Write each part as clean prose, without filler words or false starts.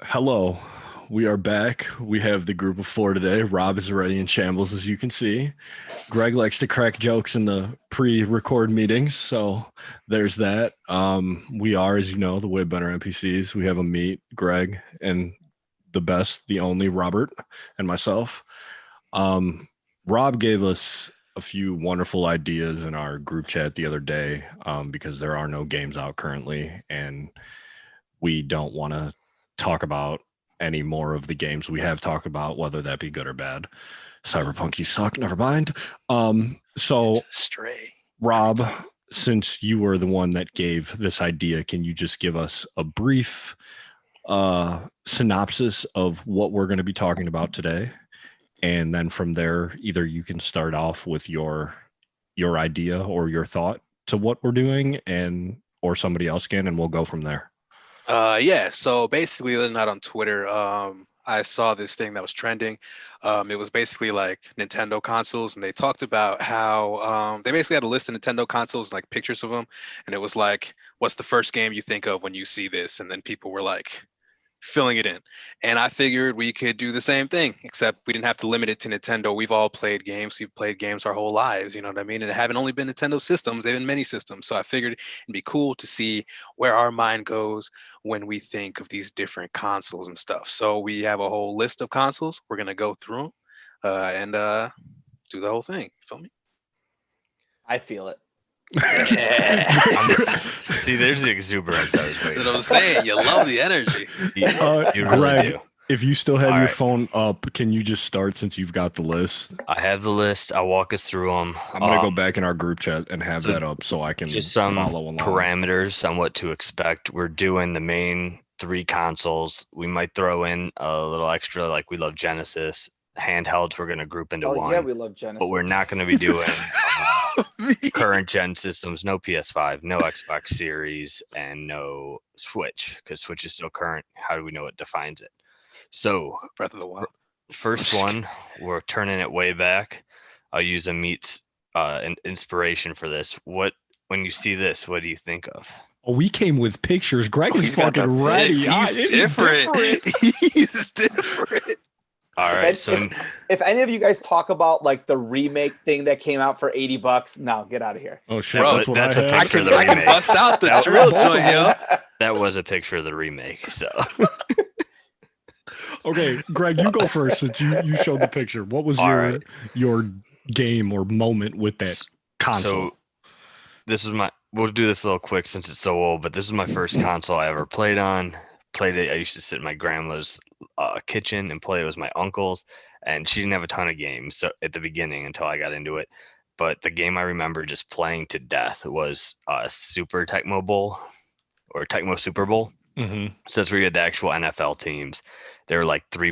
Hello. We are back. We have the group of four today. Rob is already in shambles, as you can see. Greg likes to crack jokes in the pre-record meetings, so there's that. We are, as you know, the way better NPCs. We have a meet, Greg, and the best, the only Robert, and myself. Um, Rob gave us a few wonderful ideas in our group chat the other day, because there are no games out currently, and we don't want to talk about any more of the games we have talked about, whether that be good or bad. Cyberpunk, you suck. Never mind. So It's a stray. Rob, since you were the one that gave this idea, can you just give us a brief synopsis of what we're going to be talking about today? And then from there, either you can start off with your idea or your thought to what we're doing, and or somebody else can, and we'll go from there. Yeah. So basically, the other night on Twitter, I saw this thing that was trending. It was basically like Nintendo consoles, and they talked about how they basically had a list of Nintendo consoles, like pictures of them, and it was like, "What's the first game you think of when you see this?" And then people were like, filling it in. And I figured we could do the same thing, except we didn't have to limit it to Nintendo. We've all played games. We've played games our whole lives, you know what I mean? And it haven't only been Nintendo systems, they've been many systems. So I figured it'd be cool to see where our mind goes when we think of these different consoles and stuff. So we have a whole list of consoles. We're gonna go through them and do the whole thing. You feel me? I feel it. Yeah. See, there's the exuberance I was That's waiting what I'm saying. You love the energy. You really Greg, do. if you still have All your right. phone up, can you just start since you've got the list? I have the list. I'll walk us through them. I'm gonna go back in our group chat and have so that up so I can Just some follow along. parameters on what to expect. We're doing the main three consoles. We might throw in a little extra, like we love Genesis. Handhelds, we're going to group into Oh one. yeah, we love Genesis. But we're not going to be doing current gen systems, no PS5, no Xbox Series, and no Switch, because Switch is still current. How do we know what defines it? So, Breath of the Wild. first one, we're turning it way back. I'll use a meets inspiration for this. When you see this, what do you think of? Oh, we came with pictures. Greg is He's got the fucking ready. pic. He's It's different. He's different. All right, so If any of you guys talk about like the remake thing that came out for $80, no, get out of here. Oh shit, Bro, that's what that's I a had. picture I of can, the I can remake. bust out the That- drill joint, yo. that was a picture of the remake. So Okay, Greg, you go first since you showed the picture. What was All your right. your game or moment with that console? So this is my. We'll do this a little quick since it's so old, but this is my first console I ever played on. Played it. I used to sit in my grandma's kitchen and play it with my uncles, and she didn't have a ton of games so at the beginning until I got into it. But the game I remember just playing to death was Super Tecmo Bowl or Tecmo Super Bowl. Mhm. So that's where you had the actual NFL teams. There were like 3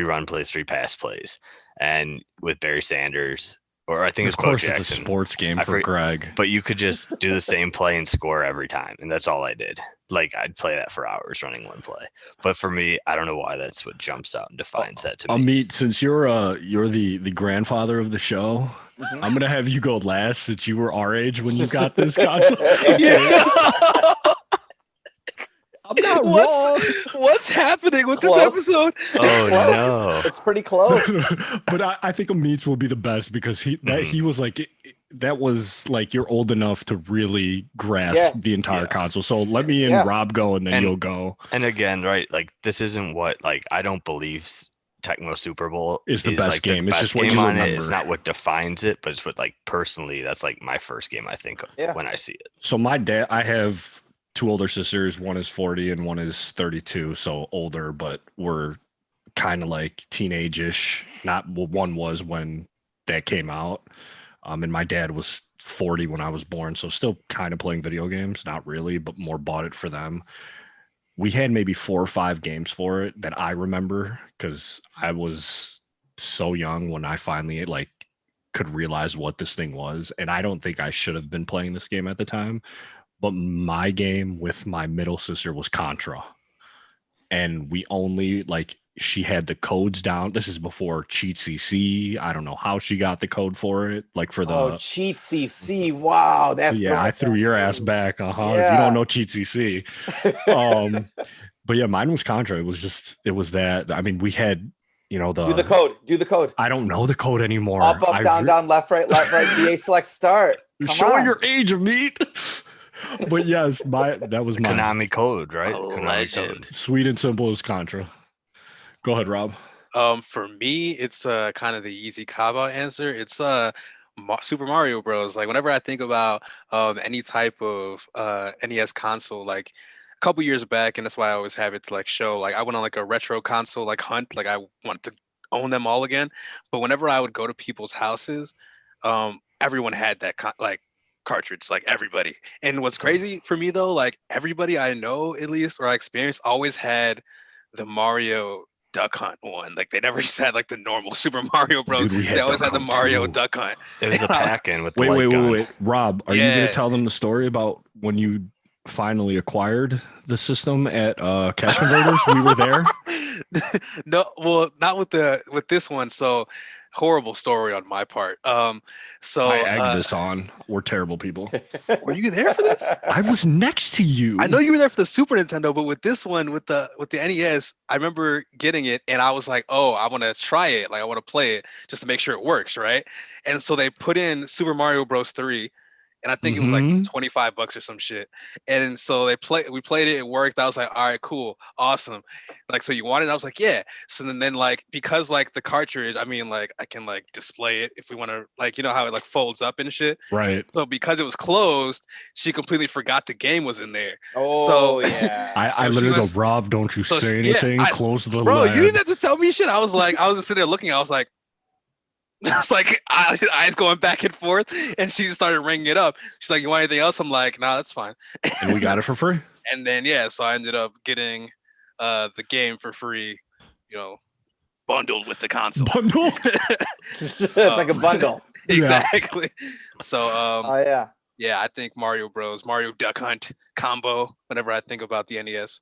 run plays, 3 pass plays, and with Barry Sanders, or I think Of it's Bo course, it's a Jackson. sports game I for forget- Greg. But you could just do the same play and score every time, and that's all I did. Like I'd play that for hours running one play. But for me, I don't know why that's what jumps out and defines that to me. Amit, since you're the grandfather of the show, I'm gonna have you go last since you were our age when you got this console. I'm not wrong. What's happening with this Close. episode? Oh Close. no! It's pretty close. But I think Amit's will be the best because he was like that was like you're old enough to really grasp Yeah. the entire Yeah. console. So let me and Yeah. Rob go and then And- you'll go. And again, right? Like this isn't what I don't believe Tecmo Super Bowl Is the best like game. It's best just what game you on it. remember. It's not what defines it, but it's what personally that's like my first game I think of Yeah. when I see it. So my dad, I have two older sisters. One is 40 and one is 32, so older, but we're kind of like teenage-ish. Not well, one was when that came out, and my dad was 40 when I was born, so still kind of playing video games. Not really, but more bought it for them. We had maybe 4 or 5 games for it that I remember because I was so young when I finally like could realize what this thing was, and I don't think I should have been playing this game at the time. But my game with my middle sister was Contra. And we only like she had the codes down. This is before Cheat CC. I don't know how she got the code for it. Like for the Cheat CC. Wow, that's yeah, I threw your ass back. If you Yeah. don't know Cheat CC. But yeah, mine was Contra. It was that. I mean, we had, Do the code. Do the code. I don't know the code anymore. Up, down, down, left, right, VA select, start. You're Come showing on. your age of meat. But yes, that was mine. Konami code, right? A Konami legend. code. Sweet and simple as Contra. Go ahead, Rob. For me, it's kind of the easy cop-out answer. It's Super Mario Bros. Like whenever I think about any type of NES console, like a couple years back, and that's why I always have it to like show. Like I went on like a retro console like hunt, like I want to own them all again. But whenever I would go to people's houses, everyone had that like cartridge, like everybody. And what's crazy for me though, like everybody I know at least or I experienced always had the Mario Duck Hunt one. Like they never just had like the normal Super Mario Bros. Dude, we had They always Duck had the Hunt, Mario too. Duck Hunt. It was a pack-in with the Wait, light wait, gun. wait. Rob, are you going Yeah. to tell them the story about when you finally acquired the system at Cash Converters? We were there. No, well, not with this one. So horrible story on my part. So I egged this on. We're terrible people. were you there for this? I was next to you. I know you were there for the Super Nintendo, but with this one, with the NES, I remember getting it and I was like, oh, I want to try it. Like I want to play it just to make sure it works, right? And so they put in Super Mario Bros. 3, and I think it was like Mhm. $25 or some shit. And so we played it, it worked. I was like, all right, cool, awesome. Like, so you want it? I was like, yeah. So then like because like the cartridge, I mean, like I can like display it if we want to, like, you know how it like folds up and shit. Right. So because it was closed, she completely forgot the game was in there. Oh, yeah. I So she literally was- go, Rob, don't you so say yeah, anything. Close the Bro, lab. you didn't have to tell me shit. I was just sitting there looking. I was like, it's like eyes going back and forth, and she just started ringing it up. She's like, "You want anything else?" I'm like, "Nah, that's fine." And we got it for free. And then yeah, so I ended up getting the game for free, bundled with the console. Bundle. It's like a bundle. Exactly. So Oh, yeah. yeah, I think Mario Duck Hunt combo. Whenever I think about the NES.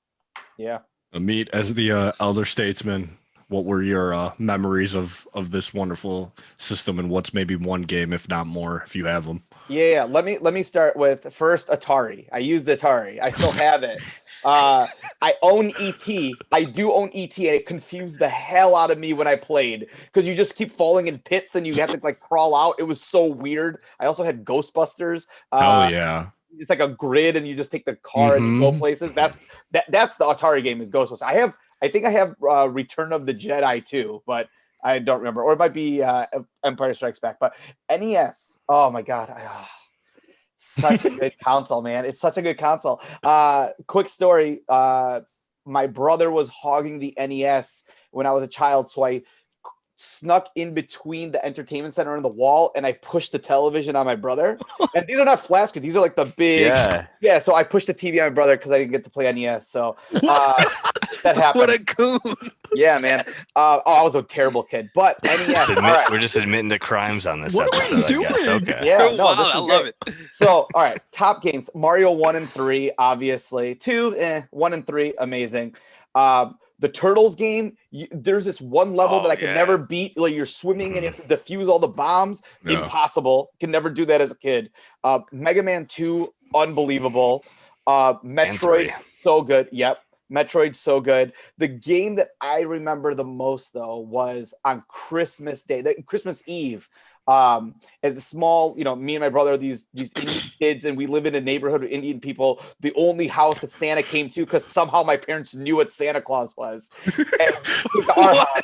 Yeah. Meet as the elder statesman. What were your memories of this wonderful system, and what's maybe one game, if not more, if you have them? Yeah. Let me start with first Atari. I used Atari. I still have it. I own ET. I do own ET, and it confused the hell out of me when I played because you just keep falling in pits and you have to like crawl out. It was so weird. I also had Ghostbusters. Oh yeah. It's like a grid, and you just take the car and you go Mhm. places. That's the Atari game is Ghostbusters. I think I have Return of the Jedi too, but I don't remember. Or it might be Empire Strikes Back. But NES, oh my god, such a good console, man. It's such a good console. Quick story: my brother was hogging the NES when I was a child, so I snuck in between the entertainment center and the wall, and I pushed the television on my brother. And these are not flat screens; these are like the big. Yeah, so I pushed the TV on my brother because I didn't get to play NES. So that happened. What a goon! Yeah, man. I was a terrible kid, but NES. All right. We're just admitting to crimes on this What are we episode, I guess. doing? Okay. Yeah, no, Wow, this is I love great. it. So, all right, top games: Mario 1 and 3, obviously. 2, 1 and 3, amazing. The Turtles game, there's this one level that I could never beat. Like you're swimming and you have to defuse all the bombs. Yeah. Impossible. Can never do that as a kid. Mega Man 2, unbelievable. Metroid, 3. so good. Yep. Metroid's so good. The game that I remember the most though was on Christmas Day, Christmas Eve. As a small, me and my brother are these Indian kids, and we live in a neighborhood of Indian people. The only house that Santa came to, because somehow my parents knew what Santa Claus was. And our house,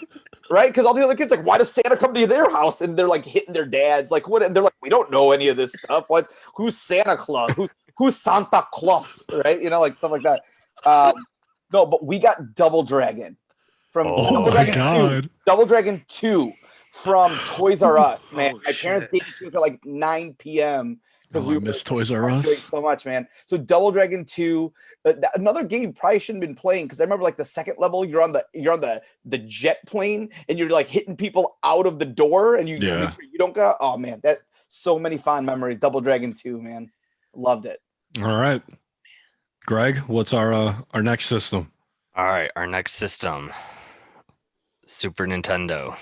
right? Because all the other kids like, why does Santa come to their house? And they're like hitting their dads, like what? And they're like, we don't know any of this stuff. What? Who's Santa Claus? Who's Santa Claus? Right? Like stuff like that. No, but we got Double Dragon from Oh Double my Dragon 2. God. Double Dragon 2 from Toys R Us, man. Oh, My parents gave it to us at like 9 p.m. because I miss Toys R Us. so much, man. So Double Dragon 2, another game you probably shouldn't have been playing because I remember like the second level, you're on the jet plane and you're like hitting people out of the door and you just make sure you don't go. Oh man, that so many fond memories. Double Dragon 2, man. Loved it. All right. Greg, what's our next system? All right, our next system, Super Nintendo,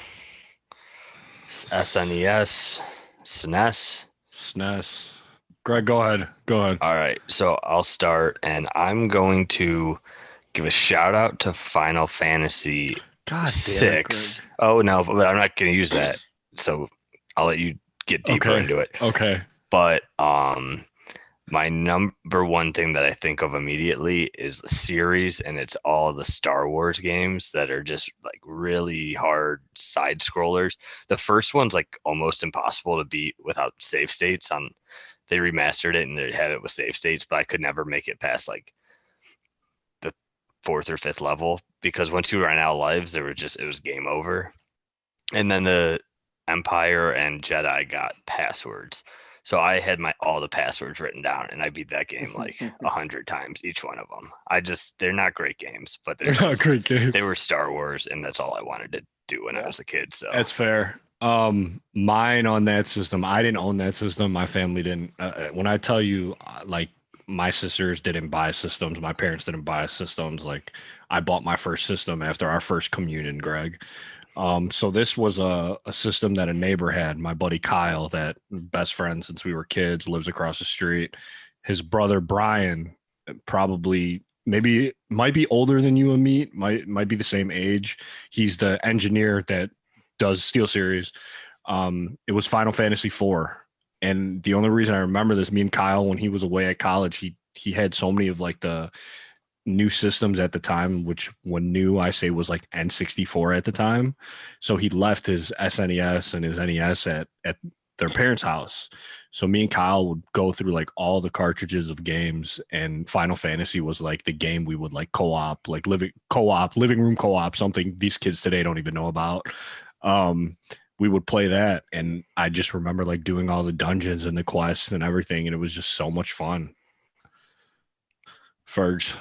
SNES, SNES. SNES. Greg, go ahead. All right, so I'll start, and I'm going to give a shout out to Final Fantasy God damn it, 6. Oh no, but I'm not gonna use that. So I'll let you get deeper Okay. into it. Okay. But my number one thing that I think of immediately is the series, and it's all the Star Wars games that are just like really hard side scrollers. The first one's like almost impossible to beat without save states. They remastered it and they had it with save states, but I could never make it past like the 4th or 5th level because once you ran out of lives, it was game over. And then the Empire and Jedi got passwords. So I had all the passwords written down, and I beat that game like 100 times, each one of them. They're not great games, but They're not great games. They were Star Wars, and that's all I wanted to do when I was a kid. So that's fair. Mine on that system, I didn't own that system. My family didn't. When I tell you, like my sisters didn't buy systems, my parents didn't buy systems. Like I bought my first system after our first communion, Greg. So this was a system that a neighbor had, my buddy Kyle, that best friend since we were kids, lives across the street. His brother Brian, probably might be older than you and me, might be the same age. He's the engineer that does SteelSeries. It was Final Fantasy IV. And the only reason I remember this, me and Kyle, when he was away at college, he had so many of like the new systems at the time, which when new I say was like N64 at the time. So he left his SNES and his NES at their parents' house. So me and Kyle would go through like all the cartridges of games, and Final Fantasy was like the game we would like co-op, like living room co-op, something these kids today don't even know about. We would play that, and I just remember like doing all the dungeons and the quests and everything, and it was just so much fun. Fergs.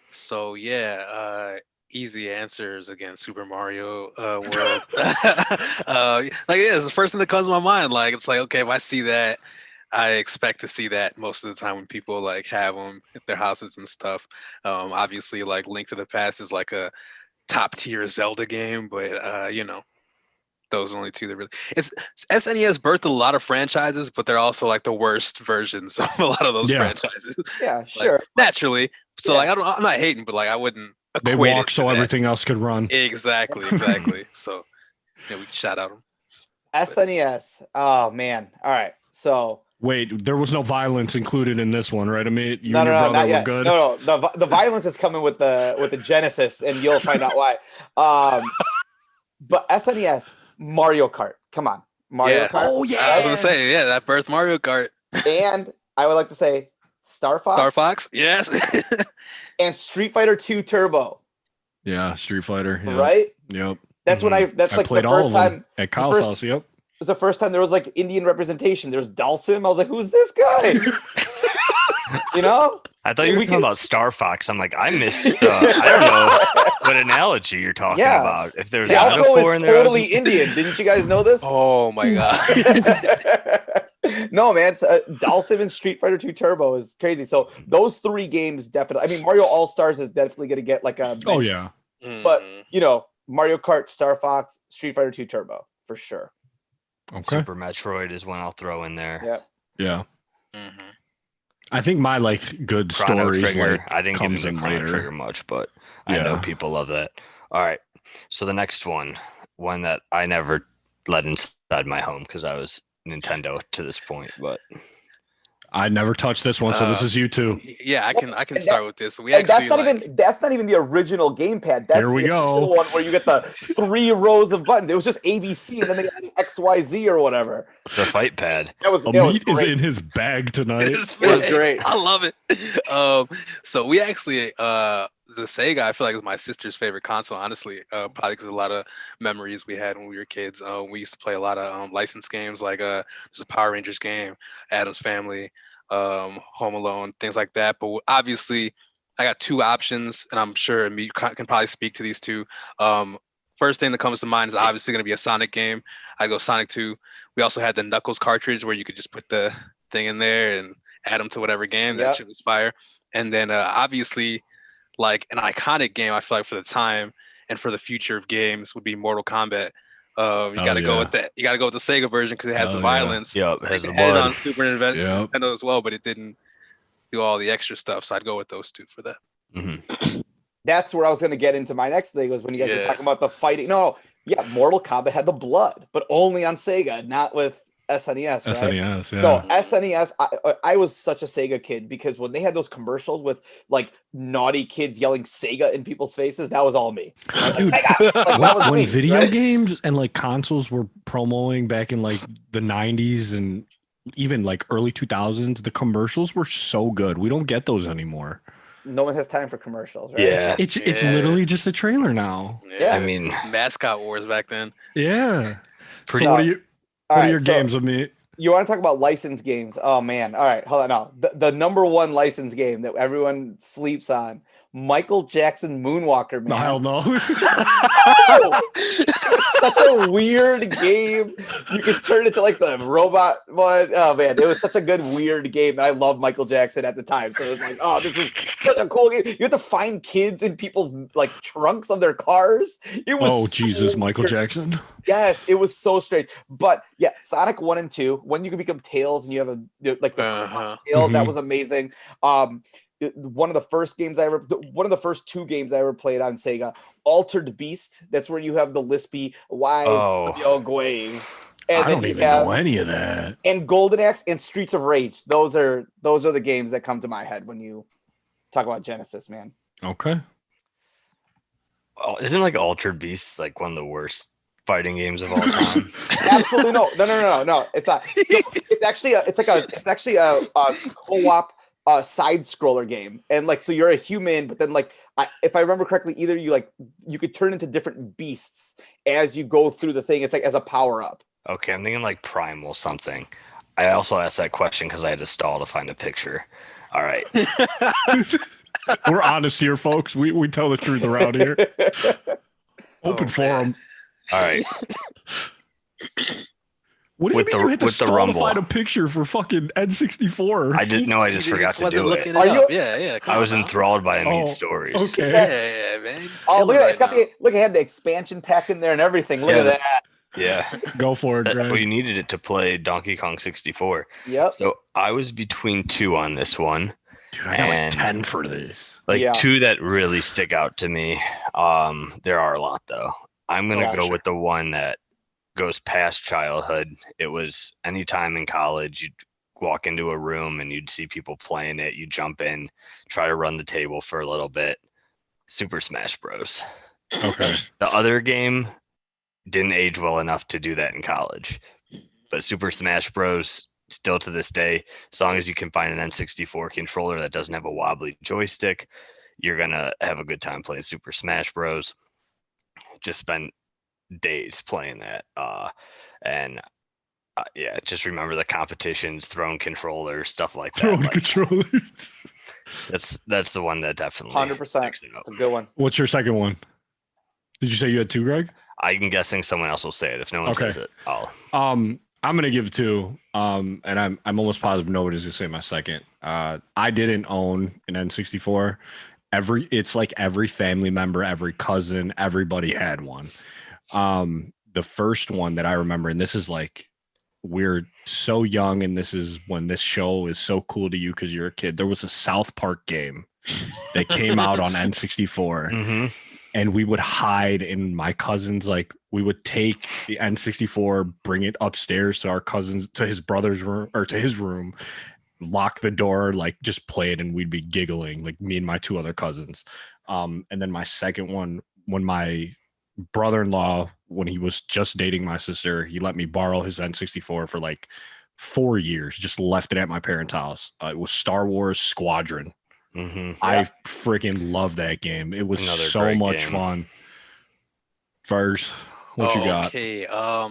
So yeah, easy answers again. Super Mario World. Like yeah, it's the first thing that comes to my mind. Like it's like okay, if I see that, I expect to see that most of the time when people like have them at their houses and stuff. Obviously, like Link to the Past is like a top tier Zelda game, but you know, those are only two that really. It's SNES birthed a lot of franchises, but they're also like the worst versions of a lot of those franchises. Yeah, Like, sure. naturally. So like I'm not hating, but like I wouldn't They equate walk it so to that. everything else could run. Exactly. So yeah, we can shout out them. SNES. Oh man. All right. So Wait, there was no violence included in this one, right, Amit? You no, and your brother not were yet. good. No. The violence is coming with the Genesis, and you'll find out why. But SNES, Mario Kart. Come on, Mario Kart. Oh yeah, I was gonna say that birth Mario Kart. And I would like to say Star Fox. Star Fox, yes. And Street Fighter 2 Turbo. Yeah, Street Fighter. Yep. Right. Yep. That's when that's I like played the all first of them time at Kyle's house. Yep. It was the first time there was like Indian representation. There's Dalsim. I was like, who's this guy? You know? I thought you were talking about Star Fox. I'm like, I missed. I don't know what analogy you're talking about. If there's Falco is totally Indian. Didn't you guys know this? Oh my god. No, man. Dalsim and Street Fighter 2 Turbo is crazy. So those three games definitely. I mean, Mario All Stars is definitely going to get like a. Oh yeah. But you know, Mario Kart, Star Fox, Street Fighter 2 Turbo for sure. Okay. Super Metroid is one I'll throw in there. Yep. Yeah. I think my like good Chrono stories Trigger. like I didn't get comes into in Chrono later. Trigger much, but I know people love that. All right. So the next one that I never let inside my home because I was Nintendo to this point, but I never touched this one, so this is you too. Yeah, I can start with this. We And actually that's not even the original gamepad. That's Here we the go. original one where you get the 3 rows of buttons. It was just ABC, and then they added XYZ or whatever. the fight pad. That was Amit is great. in his bag tonight. It was great. I love it. So we actually the Sega I feel like is my sister's favorite console, honestly. Probably because a lot of memories we had when we were kids. We used to play a lot of licensed games like there's a Power Rangers game, Addams Family, Home Alone, things like that. But obviously, I got two options, and I'm sure you can probably speak to these two. First thing that comes to mind is obviously going to be a Sonic game. I go Sonic 2. We also had the Knuckles cartridge where you could just put the thing in there and add them to whatever game. That shit was fire. And then obviously, like an iconic game, I feel like for the time and for the future of games would be Mortal Kombat. You got to go with that. You got to go with the Sega version because it has the violence. Yeah, it has the blood. blood. On Super Nintendo as well, but it didn't do all the extra stuff. So I'd go with those two for that. That's where I was going to get into my next thing, was when you guys were Yeah. talking about the fighting. No, yeah, Mortal Kombat had the blood, but only on Sega, not with SNES, right? SNES, yeah. No, SNES. I was such a Sega kid, because when they had those commercials with like naughty kids yelling Sega in people's faces, that was all me. Like, Dude, Sega! Like, that was when me, video right? games and like consoles were promoting back in like the 90s and even like early 2000s, the commercials were so good. We don't get those anymore. No one has time for commercials, right? Yeah. It's Yeah. literally just a trailer now. Yeah. I mean, mascot wars back then. Yeah. pretty. So All what are right, your so games, Amit? you want to talk about licensed games? Oh man! All right, hold on. No, the number one licensed game that everyone sleeps on: Michael Jackson Moonwalker, No, man. hell no. Such a weird game. You could turn it to like the robot one. Oh man, it was such a good weird game. And I loved Michael Jackson at the time, so it was like, oh, this is such a cool game. You have to find kids in people's like trunks of their cars. It was Oh, so Jesus, Michael weird. Jackson. Yes, it was so strange. But yeah, Sonic 1 and 2, when you can become Tails and you have like the Tails, that Mhm. was amazing. One of the first two games I ever played on Sega, Altered Beast. That's where you have the lispy wife of Yo Guave. And I then don't you even have know any of that. and Golden Axe and Streets of Rage. Those are the games that come to my head when you talk about Genesis, man. Okay. Oh, isn't like Altered Beast like one of the worst fighting games of all time? Absolutely no. It's not. So it's actually a co-op side scroller game, and like so you're a human, but then like if I remember correctly, either you could turn into different beasts as you go through the thing. It's like as a power up. Okay, I'm thinking like Primal something. I also asked that question because I had to stall to find a picture. All right. We're honest here, folks. We tell the truth around here. Open forum. All right. What do you With mean the- you had to with the stall to rumble. find a picture for fucking N64? I didn't know. I just forgot to do it. Are you- Yeah. I was enthralled by Amit's Oh, stories. Okay. Yeah, man. he's Oh, look killing at that! It's got right look. It had the expansion pack in there and everything. Look Yeah, at that. Yeah. Go for it, Well, Greg. you needed it to play Donkey Kong 64. Yep. So I was between two on this one. Dude, I got like and- 10 for this. Like Yeah. two that really stick out to me. There are a lot though. I'm gonna Oh, go sure. with the one that goes past childhood. It was any time in college you'd walk into a room and you'd see people playing it. You jump in, try to run the table for a little bit. Super Smash Bros. Okay. The other game didn't age well enough to do that in college, but Super Smash Bros. Still to this day, as long as you can find an N64 controller that doesn't have a wobbly joystick, you're gonna have a good time playing Super Smash Bros. Just spent days playing that, yeah, just remember the competitions, throwing controllers, stuff like that. Throwing Like, controllers. that's the one that definitely 100%. sticks out. It's a good one. What's your second one? Did you say you had two, Greg? I'm guessing someone else will say it. If no one Okay. says it, I'll. I'm gonna give two. And I'm almost positive nobody's gonna say my second. I didn't own an N64. It's like every family member, every cousin, everybody had one. The first one that I remember, and this is like we're so young, and this is when this show is so cool to you because you're a kid. There was a South Park game that came out on N64. Mm-hmm. And we would hide in my cousins, like we would take the N64, bring it upstairs to our cousins, to his brother's room or to his room, lock the door, like just play it, and we'd be giggling, like me and my two other cousins. And then my second one, when my brother-in-law, when he was just dating my sister, he let me borrow his N64 for like 4 years, just left it at my parents' house. It was Star Wars Squadron. Mm-hmm. I freaking love that game. It was Another so great much game. fun. First, what you got? Okay.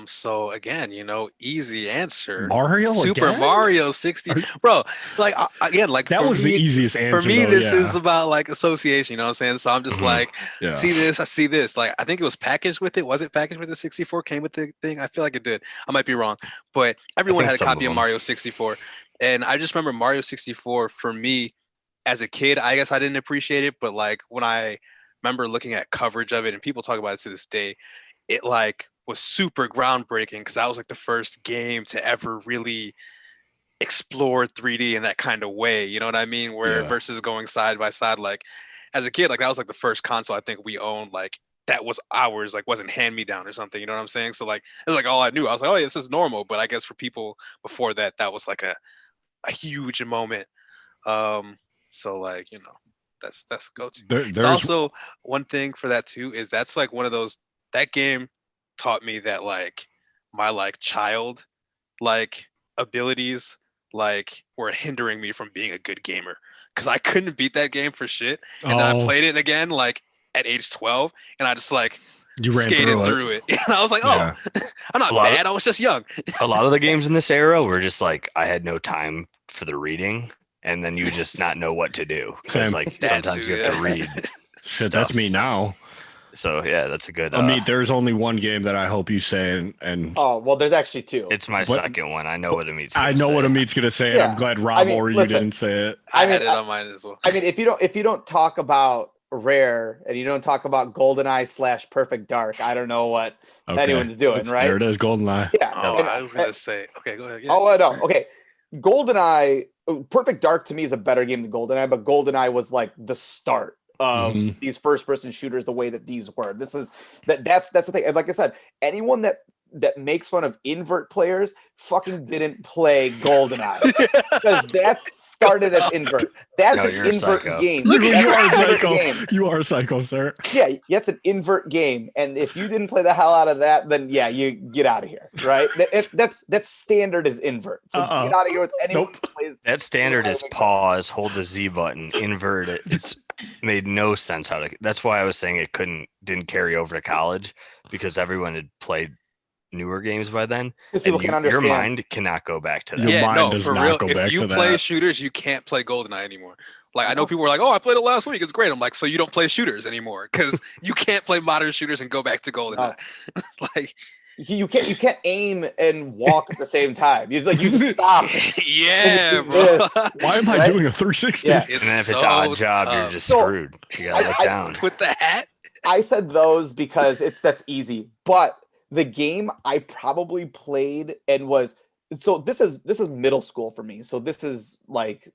So again, easy answer. Mario Super again? Mario 60, bro. Like again, like That for was me, the easiest answer. for me, though, this yeah. is about like association. You know what I'm saying? So I'm just Mhm. like, Yeah. see this, I see this. Like I think it was packaged with it. Was it packaged with the 64? Came with the thing? I feel like it did. I might be wrong, but everyone think had a some copy of of them. Mario 64, and I just remember Mario 64 for me as a kid. I guess I didn't appreciate it, but like when I remember looking at coverage of it, and people talk about it to this day, it like was super groundbreaking because that was like the first game to ever really explore 3D in that kind of way. You know what I mean? Where Yeah. versus going side by side, like as a kid, like that was like the first console I think we owned, like that was ours, like wasn't hand me down or something. You know what I'm saying? So like it was like all I knew. I was like, oh yeah, this is normal. But I guess for people before that, that was like a huge moment. So like that's go to. It's There's also one thing for that too is that's like one of those that game taught me that like my like child like abilities like were hindering me from being a good gamer because I couldn't beat that game for shit, and then I played it again like at age 12, and I just like you ran skated through through it. And I was like, oh, Yeah. I'm not A lot of- bad. I was just young. A lot of the games in this era were just like I had no time for the reading, and then you just not know what to do because Same. like That sometimes too, you have to yeah. read. Shit, that's stuff. me now. So yeah, that's a good. Amit, there's only one game that I hope you say, and Oh well, there's actually two. It's my But- second one. I know what it means. I know what Amit's gonna say, and Yeah. I'm glad Rob or you listen, didn't say it. I I mean, had it on mine as well. I mean, if you don't talk about Rare and you don't talk about GoldenEye / Perfect Dark, I don't know what Okay. anyone's doing, right? There it is, GoldenEye. Yeah. Oh, and- I was gonna say. Okay, go ahead. Yeah. Oh, no. Okay. GoldenEye, Perfect Dark to me is a better game than GoldenEye, but GoldenEye was like the start of Mhm. these first-person shooters the way that these were. This is that's the thing. And like I said, anyone that makes fun of invert players fucking didn't play GoldenEye because that started as invert. That's No, an you're a invert psycho. game. You That's are a an invert psycho. game. You are a psycho, sir. Yeah, that's an invert game, and if you didn't play the hell out of that, then yeah, you get out of here, right? That's standard is invert. So Uh-uh. get out of here with anyone Nope. who plays. That standard is pause, hold the Z button, invert it. It's made no sense how to. That's why I was saying it didn't carry over to college because everyone had played newer games by then, Because people and can your understand. mind cannot go back to that. Your Yeah, mind no, does for not real. go If back you to play that. shooters, you can't play GoldenEye anymore. Like I know No. people were like, "Oh, I played it last week. It's great." I'm like, "So you don't play shooters anymore because you can't play modern shooters and go back to GoldenEye." Like, You can't aim and walk at the same time. You just stop. yeah, And bro. this, Why am I right? doing a 360? Yeah. It's And then if so it's odd job, you're tough. just So, screwed. You gotta look I- down. With the hat. I said those because that's easy. But the game I probably played and was so this is middle school for me. So this is like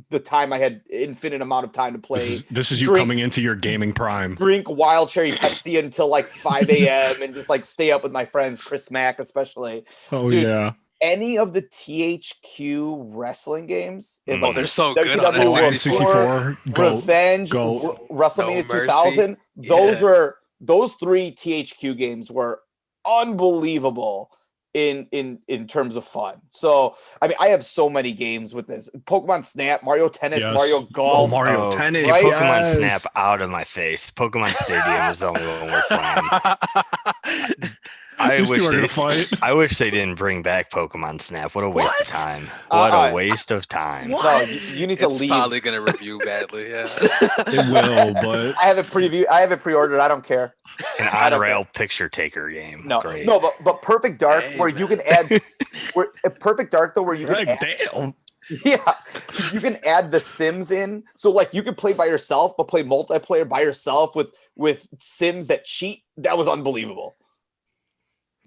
the time I had infinite amount of time to play. This is you drink- coming into your gaming prime. Drink wild cherry Pepsi until like 5 a.m. and just like stay up with my friends, Chris Mack especially. Oh Dude, yeah. Any of the THQ wrestling games, Mm. Oh, they're so good on WCW that was 64. 64. Go. Revenge, go. WrestleMania No Mercy. 2000. Those three THQ games were unbelievable in terms of fun. So I mean, I have so many games with this: Pokemon Snap, Mario Tennis, Yes. Mario Oh, Golf. Mario Oh, Tennis. get right? Pokemon Yes. Snap out of my face. Pokemon Stadium is the only one we're playing. I These two are gonna they- fight. I wish they didn't bring back Pokemon Snap. What a waste What? of time. What Uh-uh. a waste of time. What? No, you need to It's leave. probably gonna review badly. Yeah. It will, but I have it preview. I have it pre-ordered. I don't care. An I don't on-rail picture taker game. No, Great. no, but Perfect Dark, Hey, where you man. can add, Perfect Dark though, where you can Greg, add, damn. yeah, you can add the Sims in. So like you can play by yourself, but play multiplayer by yourself with Sims that cheat. That was unbelievable.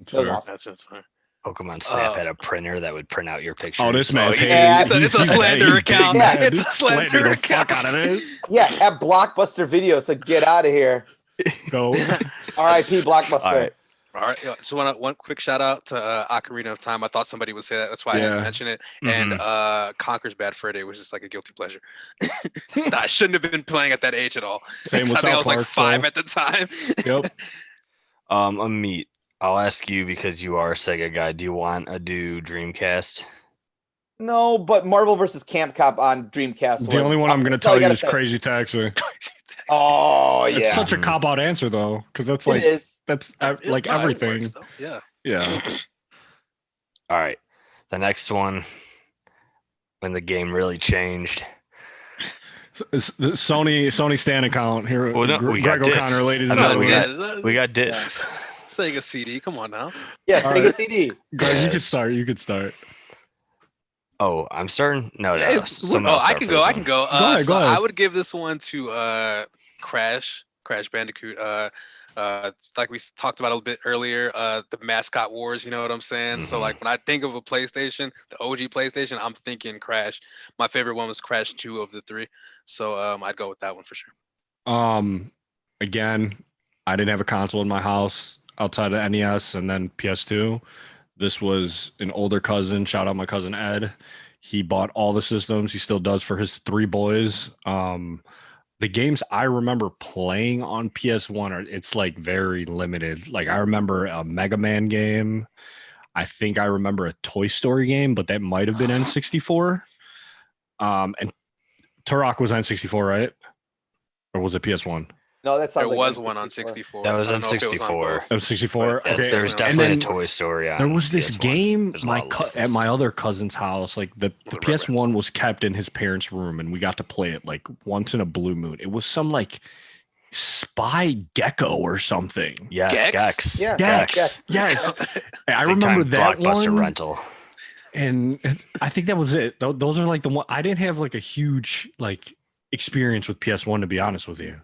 That was Sure. awesome. That's just fine. Pokemon Snap Uh, had a printer that would print out your pictures. Oh, this man's Oh, hating. yeah, it's a He's slander he's account. big mad. It's a slander the fuck account. out of this. Yeah, at Blockbuster Video. So get out of here. Go. R.I.P. Blockbuster. All right. All right, just want one quick shout out to Ocarina of Time. I thought somebody would say that. That's why I had Yeah. to mention it. And Conker's Bad Fur Day was just like a guilty pleasure. I shouldn't have been playing at that age at all. Same with I think I South was like Park, 5 so- at the time. Yep. Amit, I'll ask you because you are a Sega guy. Do you want to do Dreamcast? No, but Marvel versus Camp Cop on Dreamcast. The was- only one I'm going to that's all tell you gotta is say. Crazy Taxi. Oh It's yeah, such a cop out answer though, because that's it like is. that's It like probably everything. works, though. Yeah. Yeah. All right. The next one, when the game really changed. It's the Sony Stan account here. Well, no, we got Greg O'Connor, discs. ladies I and know, gentlemen. we got discs. Sega CD. Come on now. Yeah, All Sega right. CD. Guys, you could Yes. start. You could start. Oh, I'm starting? No, Hey, someone Oh, else I start can for go. this I one. can go. ahead, So go ahead. I would give this one to Crash Bandicoot. Like we talked about a little bit earlier, the mascot wars. You know what I'm saying? So Mhm. like when I think of a PlayStation, the OG PlayStation, I'm thinking Crash. My favorite one was Crash 2 of the 3. So I'd go with that one for sure. Again, I didn't have a console in my house outside of NES and then PS2. This was an older cousin. Shout out my cousin Ed. He bought all the systems. He still does for his three boys. The games I remember playing on PS1 it's like very limited. Like I remember a Mega Man game. I think I remember a Toy Story game, but that might have been N64. And Turok was N64, right? Or was it PS1? No, that sounds There like was one on N64. 64. That was I on don't know if it was on 64. both. It was 64. But Okay. There was And definitely then a Toy Story on there was this PS1. game There's a lot of license. at my other cousin's house. Like the The PS1 was kept in his parents' room, and we got to play it like once in a blue moon. It was some like Spy Gecko or something. Yes, Gex? Gex. Yeah, Gex. Gex. Yes. I Big remember time that Blockbuster one. rental. And I think that was it. Those are like the one I didn't have like a huge like experience with PS1, to be honest with you.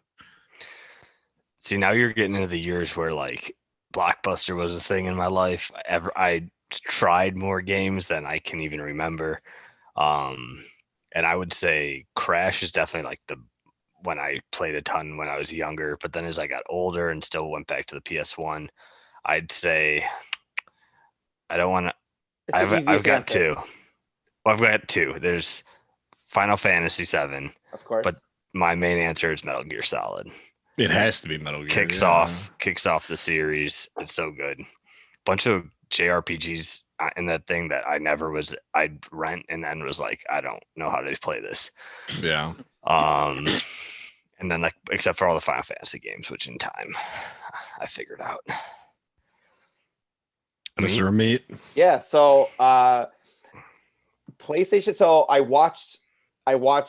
See, now you're getting into the years where like Blockbuster was a thing in my life. I tried more games than I can even remember. And I would say Crash is definitely like the when I played a ton when I was younger, but then as I got older and still went back to the PS1, I'd say I don't want to. It's the I've easiest got answer, two. Well, I've got two. There's Final Fantasy VII. of course. But my main answer is Metal Gear Solid. It has to be Metal Gear. Kicks off the series. It's so good. Bunch of JRPGs in that thing that I'd rent and then was like, I don't know how to play this. Yeah. And then like except for all the Final Fantasy games, which in time I figured out. Mr. Meat. Yeah, so PlayStation. So I watched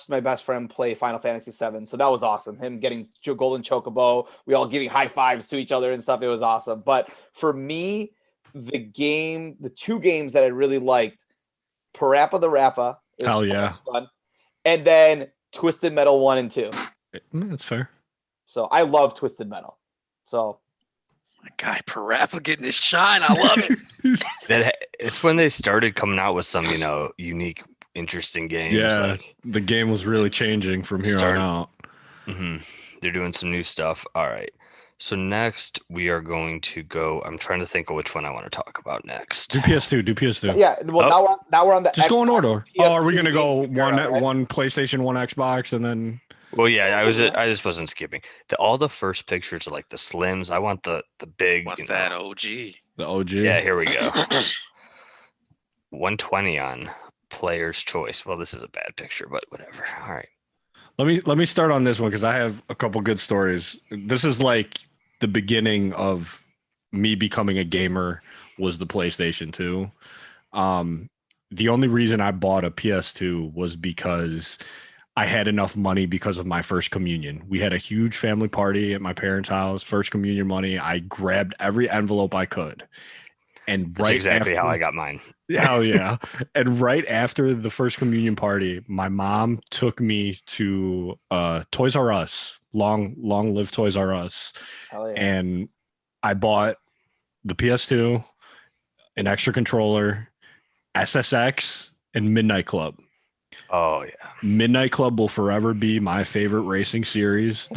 my best friend play Final Fantasy VII. So that was awesome. Him getting golden chocobo, we all giving high fives to each other and stuff. It was awesome. But for me, the two games that I really liked, Parappa the Rappa. Hell yeah. much fun, and then Twisted Metal 1 and 2. That's fair. So I love Twisted Metal. So My guy Parappa getting his shine. I love it. It's when they started coming out with some, unique, interesting games. Yeah, like, the game was really changing from here on out. They're doing some new stuff. All right. So next we are going to go. I'm trying to think of which one I want to talk about next. Do PS2. yeah, well now we're on the Just go in Xbox, order. Oh, are we PS2 gonna go game era, right? one PlayStation, one Xbox, and then Well, yeah, I just wasn't skipping. All the first pictures are like the slims. I want the big. What's that, OG? the OG? Yeah, here we go. 120 on player's choice. Well, this is a bad picture, but whatever. All right. Let me start on this one because I have a couple good stories. This is like the beginning of me becoming a gamer was the PlayStation 2. The only reason I bought a PS2 was because I had enough money because of my first communion. We had a huge family party at my parents' house, first communion money. I grabbed every envelope I could. And That's exactly how I got mine. Hell yeah. And right after the first communion party, my mom took me to Toys R Us. Long live Toys R Us. Hell yeah. And I bought the PS2, an extra controller, SSX, and Midnight Club. Oh yeah. Midnight Club will forever be my favorite racing series.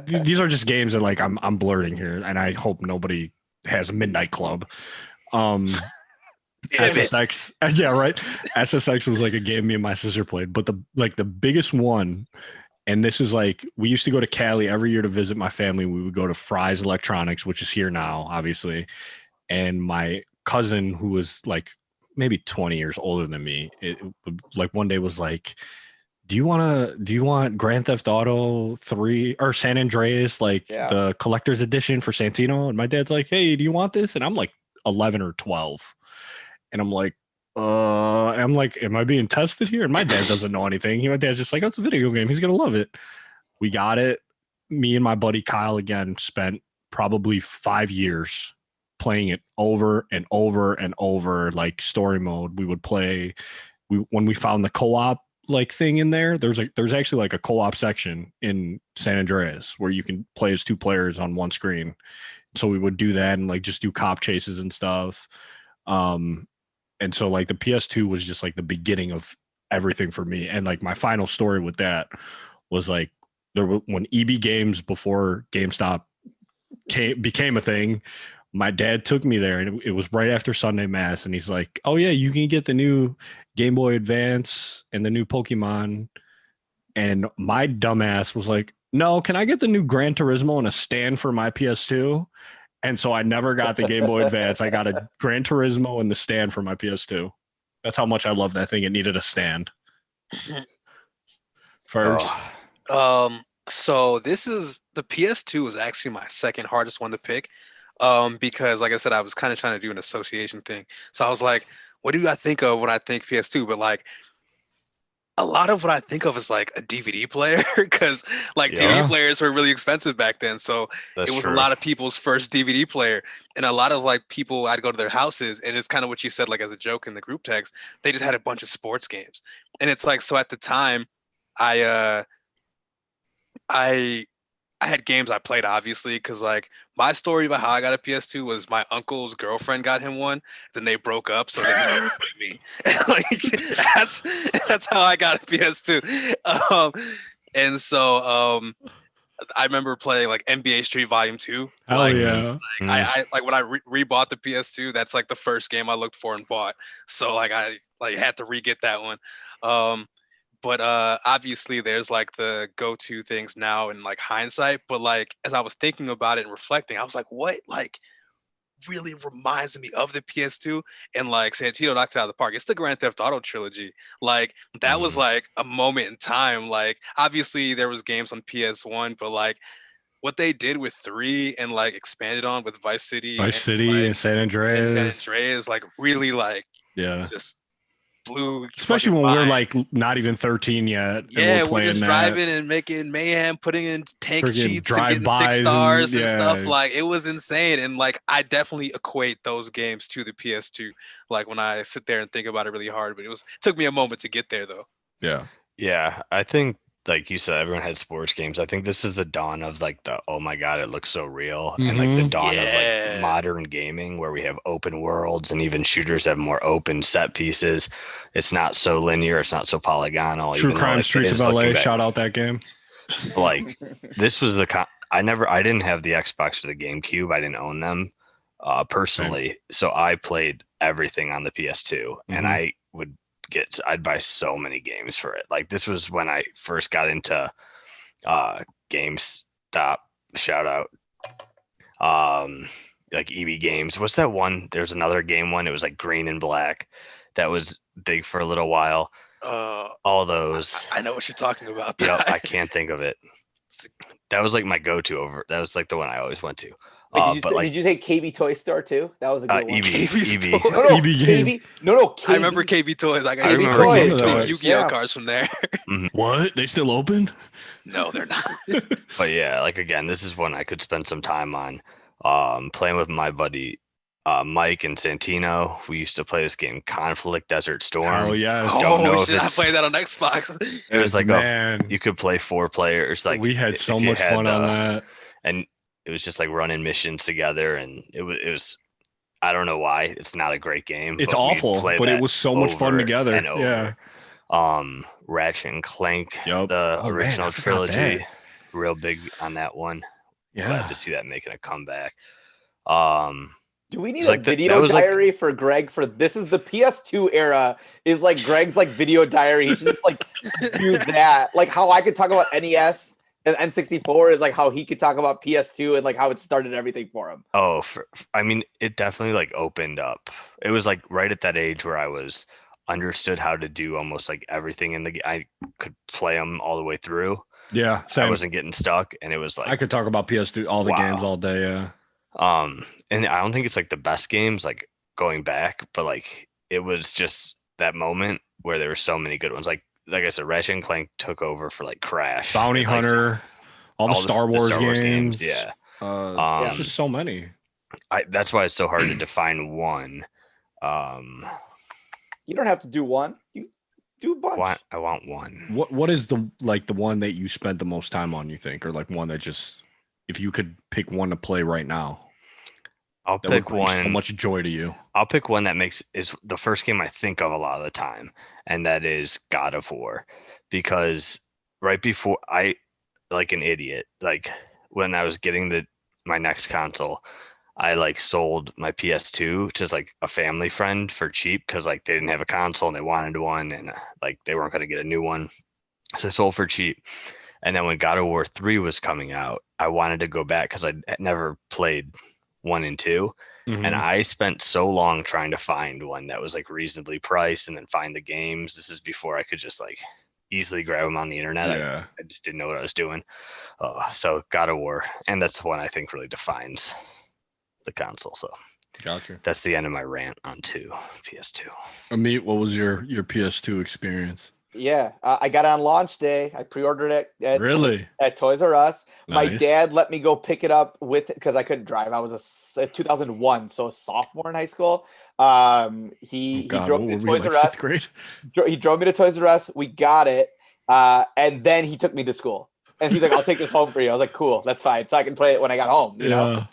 These are just games that like I'm blurting here, and I hope nobody has Midnight Club. SSX, yeah, right. SSX was like a game me and my sister played, but the biggest one, and this is like we used to go to Cali every year to visit my family. We would go to Fry's Electronics, which is here now, obviously. And my cousin, who was like maybe 20 years older than me, like one day was like, do you want Grand Theft Auto 3 or San Andreas, like the collector's edition for Santino? And my dad's like, hey, do you want this? And I'm like 11 or 12. And I'm like, am I being tested here? And my dad doesn't know anything. My dad's just like, oh, it's a video game. He's going to love it. We got it. Me and my buddy Kyle again spent probably 5 years playing it over and over and over, like story mode. We would play. When we found the co-op like thing in there, there's actually like a co-op section in San Andreas where you can play as two players on one screen. So we would do that and like just do cop chases and stuff. And so like the PS2 was just like the beginning of everything for me. And like my final story with that was like when EB Games before GameStop became a thing. My dad took me there, and it was right after Sunday Mass, and he's like, "Oh yeah, you can get the new Game Boy Advance and the new Pokemon." And my dumbass was like, "No, can I get the new Gran Turismo and a stand for my PS2?" And so I never got the Game Boy Advance. I got a Gran Turismo and the stand for my PS2. That's how much I love that thing. It needed a stand. First. So this is the PS2 was actually my second hardest one to pick. Because like I said, I was kind of trying to do an association thing. So I was like, what do I think of when I think PS2? But like a lot of what I think of is like a DVD player because like Yeah. DVD players were really expensive back then. So That's it was true. a lot of people's first DVD player. And a lot of like people, I'd go to their houses, and it's kind of what you said, like as a joke in the group text, they just had a bunch of sports games. And it's like, so at the time, I I I had games I played, obviously, because like my story about how I got a PS2 was my uncle's girlfriend got him one. Then they broke up, so then he gave me. Like that's how I got a PS2. And so I remember playing like NBA Street Volume 2. Hell Like, yeah. I like when I rebought the PS2, that's like the first game I looked for and bought. So like I like had to re-get that one. But obviously there's like the go-to things now in like hindsight. But like as I was thinking about it and reflecting, I was like, what like really reminds me of the PS2? And like Santino knocked it out of the park. It's the Grand Theft Auto trilogy. Like that was like a moment in time. Like obviously there was games on PS1, but like what they did with 3 and like expanded on with Vice City Vice City like, and San and San Andreas. Andreas, like really like Yeah. just blew Especially fucking when we're mind. like not even 13 yet. And Yeah, we're we're just playing that. driving and making mayhem, putting in tank Freaking cheats and getting 6 drive-bys stars and and stuff. yeah. Like it was insane. And like I definitely equate those games to the PS2. Like when I sit there and think about it really hard, but it took me a moment to get there though. Yeah. Yeah, I think like you said, everyone had sports games. I think this is the dawn of like the oh my god, it looks so real, and like the Mhm. dawn of Yeah. like modern gaming where we have open worlds and even shooters have more open set pieces. It's not so linear. It's not so polygonal. True even though, Crime like, it Streets is of looking LA. back. Shout out that game. Like this was I didn't have the Xbox or the GameCube. I didn't own them personally, so I played everything on the PS2, and Mhm. I'd buy so many games for it. Like this was when I first got into GameStop. Shout out. Like EB Games. What's that one? There's another game one. It was like green and black. That was big for a little while. All those. I know what you're talking about. Yep, I can't think of it. That was like my go-to over. That was like the one I always went to. Wait, But like did you say KB Toy Store too? That was a good one. EB, KB's EB. Toys. No, no, EB game. KB. No, KB. I remember KB Toys. I got I KB remember Toys. KB Toys. Yu-Gi-Oh Yeah. cards from there. What? They still open? No, they're not. But yeah, like again, this is one I could spend some time on. Playing with my buddy Mike and Santino. We used to play this game, Conflict Desert Storm. Oh yes. Don't know Oh if shit! I it's- played that on Xbox. It was like man. you could play 4 players. Like we had if so you much had fun on that. and it was just like running missions together, and it was I don't know why it's not a great game. It's but we'd awful, play but it that was so much fun over together. and over. Yeah. Ratchet and Clank, Yup. the Oh, man, original I forgot trilogy, that. real big on that one. Glad Yeah. to see that making a comeback. Do we need It's a like that video was like- diary for Greg for this is the PS2 era is like Greg's like video diary. He should just like do that. Like how I could talk about NES and N64 is like how he could talk about PS2 and like how it started everything for him. Oh, I mean, it definitely like opened up. It was like right at that age where I was understood how to do almost like everything in the. I could play them all the way through. Yeah. I Same. wasn't getting stuck, and it was like I could talk about PS2 all the Wow. games all day. Yeah. And I don't think it's like the best games like going back, but like it was just that moment where there were so many good ones. Like I said, Ratchet and Clank took over for like Crash, Bounty and, like, Hunter, all the Star Wars games. Yeah. It's just so many. That's why it's so hard to define one. You don't have to do one. You do a bunch. I want one. What is the one that you spent the most time on, you think, or like one that just if you could pick one to play right now, I'll that would pick bring one. so much joy to you? I'll pick one that is the first game I think of a lot of the time, and that is God of War, because right before like an idiot. Like when I was getting my next console, I like sold my PS2 to like a family friend for cheap because like they didn't have a console and they wanted one, and like they weren't gonna get a new one. So I sold for cheap. And then when God of War 3 was coming out, I wanted to go back because I'd never played 1 and 2. And Mhm. I spent so long trying to find one that was like reasonably priced and then find the games. This is before I could just like easily grab them on the internet. Yeah. I just didn't know what I was doing. So God of War, and that's the one I think really defines the console. So Gotcha. that's the end of my rant on PS2. Amit, what was your PS2 experience? Yeah, I got it on launch day. I pre-ordered it Really? at Toys R Us. My Nice. dad let me go pick it up with because I couldn't drive. I was a 2001, so a sophomore in high school. He Oh, God, drove what me were to we, Toys like R fifth Us. grade? He drove me to Toys R Us. We got it, and then he took me to school. And he's like, "I'll take this home for you." I was like, "Cool, that's fine." So I can play it when I got home. You know.